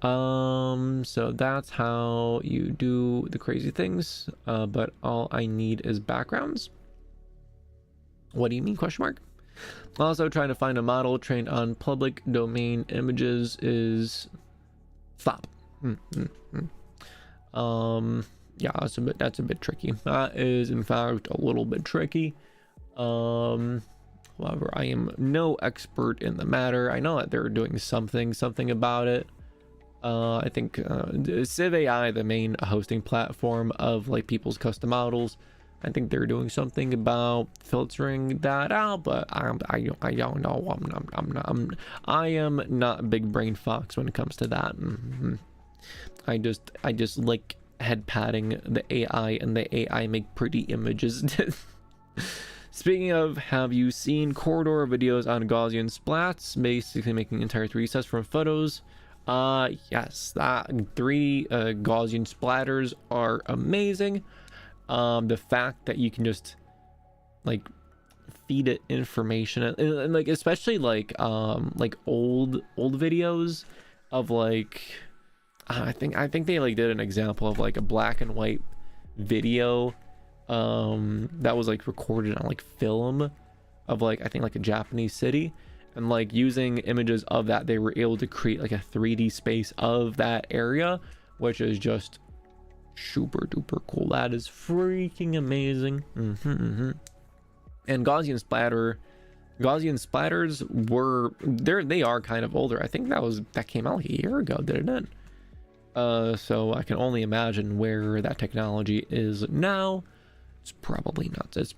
So that's how you do the crazy things, but all I need is backgrounds. What do you mean, question mark? Also, trying to find a model trained on public domain images is stop. Yeah, that's a bit tricky. That is in fact a little bit tricky. However, I am no expert in the matter. I know that they're doing something about it. I think CivAI, the main hosting platform of like people's custom models, I think they're doing something about filtering that out, but I don't know. I am not big brain fox when it comes to that. I just like head patting the AI, and the AI make pretty images. Speaking of, have you seen corridor videos on Gaussian splats, basically making entire 3D sets from photos? Yes, that 3D Gaussian splatters are amazing. The fact that you can just like feed it information, and like especially like old videos of like I think they like did an example of like a black and white video that was like recorded on like film of like I think like a Japanese city, and like using images of that they were able to create like a 3D space of that area, which is just super duper cool. That is freaking amazing. And Gaussian splatters were they are kind of older. I think that came out like a year ago, didn't it? So I can only imagine where that technology is now. It's probably nuts.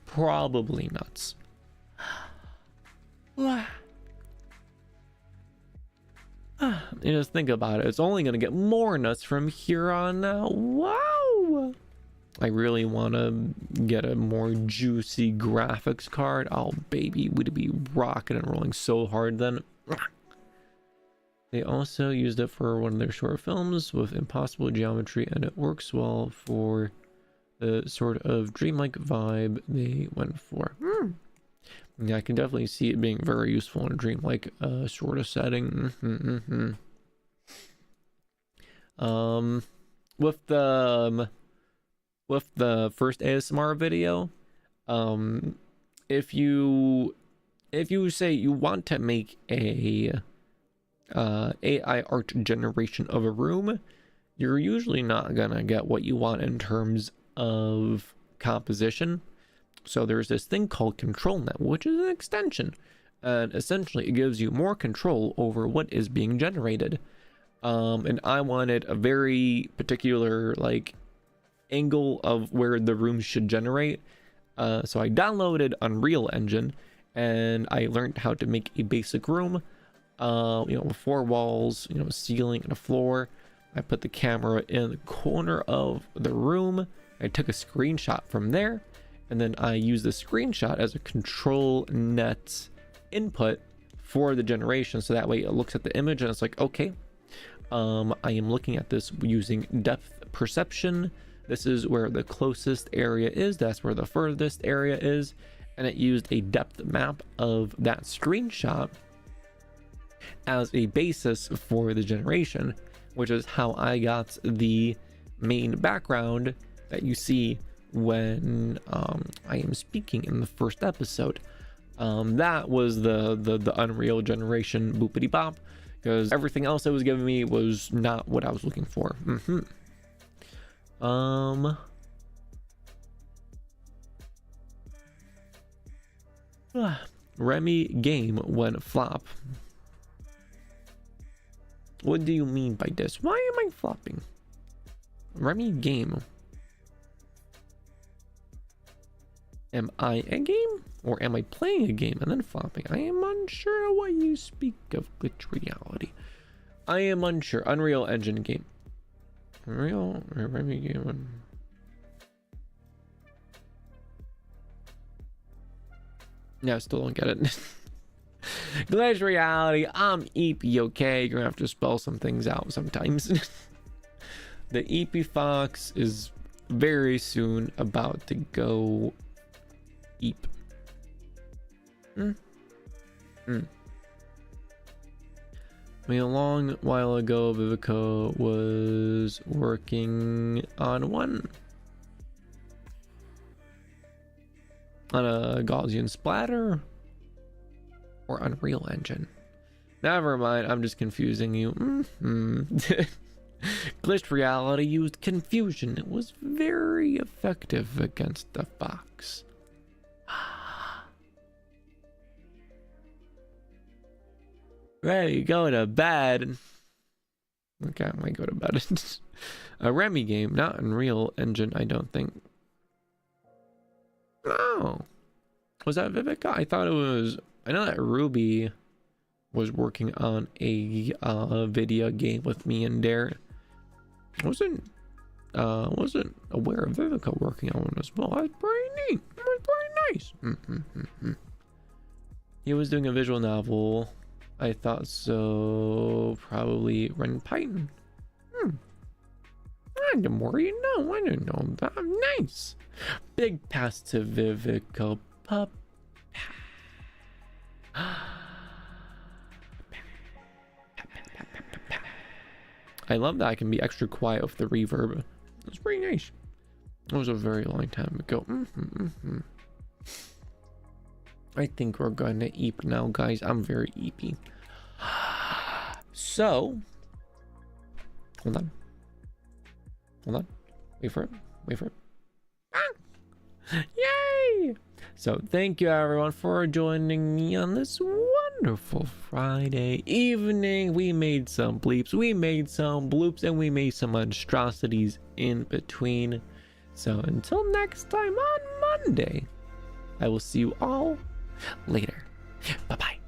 You just think about it. It's only going to get more nuts from here on out. Wow. I really want to get a more juicy graphics card. Oh, baby. Would it be rocking and rolling so hard then? They also used it for one of their short films with impossible geometry, and it works well for the sort of dreamlike vibe they went for. Yeah, I can definitely see it being very useful in a dreamlike sort of setting. With the first ASMR video, if you say you want to make a AI art generation of a room, you're usually not gonna get what you want in terms of composition. So there's this thing called ControlNet, which is an extension, and essentially it gives you more control over what is being generated. And I wanted a very particular like angle of where the rooms should generate. So I downloaded Unreal Engine and I learned how to make a basic room, with 4 walls, ceiling and a floor. I put the camera in the corner of the room. I took a screenshot from there, and then I used the screenshot as a control net input for the generation. So that way it looks at the image and it's like, okay, I am looking at this using depth perception. This is where the closest area is. That's where the furthest area is. And it used a depth map of that screenshot as a basis for the generation, which is how I got the main background that you see when I am speaking in the first episode. That was the Unreal generation boopity bop, because everything else it was giving me was not what I was looking for. Remi game went flop. What do you mean by this? Why am I flopping? Remi game. Am I a game? Or am I playing a game and then flopping? I am unsure what you speak of, glitch reality. I am unsure. Unreal Engine game. Unreal or Remi game. No, I still don't get it. Glitch reality. I'm EP, okay? You're gonna have to spell some things out sometimes. The EP Fox is very soon about to go eep. I mean, a long while ago, Vivica was working on one. On a Gaussian splatter or Unreal Engine. Never mind, I'm just confusing you. Glitched reality used confusion. It was very effective against the fox. Ready, go to bed. Okay, I might go to bed. A Remi game, not Unreal Engine, I don't think. Oh, was that Vivica? I thought it was. I know that Ruby was working on a video game with me and Dare. Wasn't aware of Vivica working on one as well. That's pretty neat. That was pretty nice. He was doing a visual novel. I thought so. Probably Ren Python. The more you know. I didn't know about. Nice. Big pass to Vivica Pup. I love that I can be extra quiet with the reverb. It's pretty nice. It was a very long time ago. I think we're gonna eep now, guys. I'm very eepy. So, hold on. Wait for it. Yay! So thank you everyone for joining me on this wonderful Friday evening. We made some bleeps, we made some bloops, and we made some monstrosities in between. So until next time on Monday, I will see you all later. Bye bye.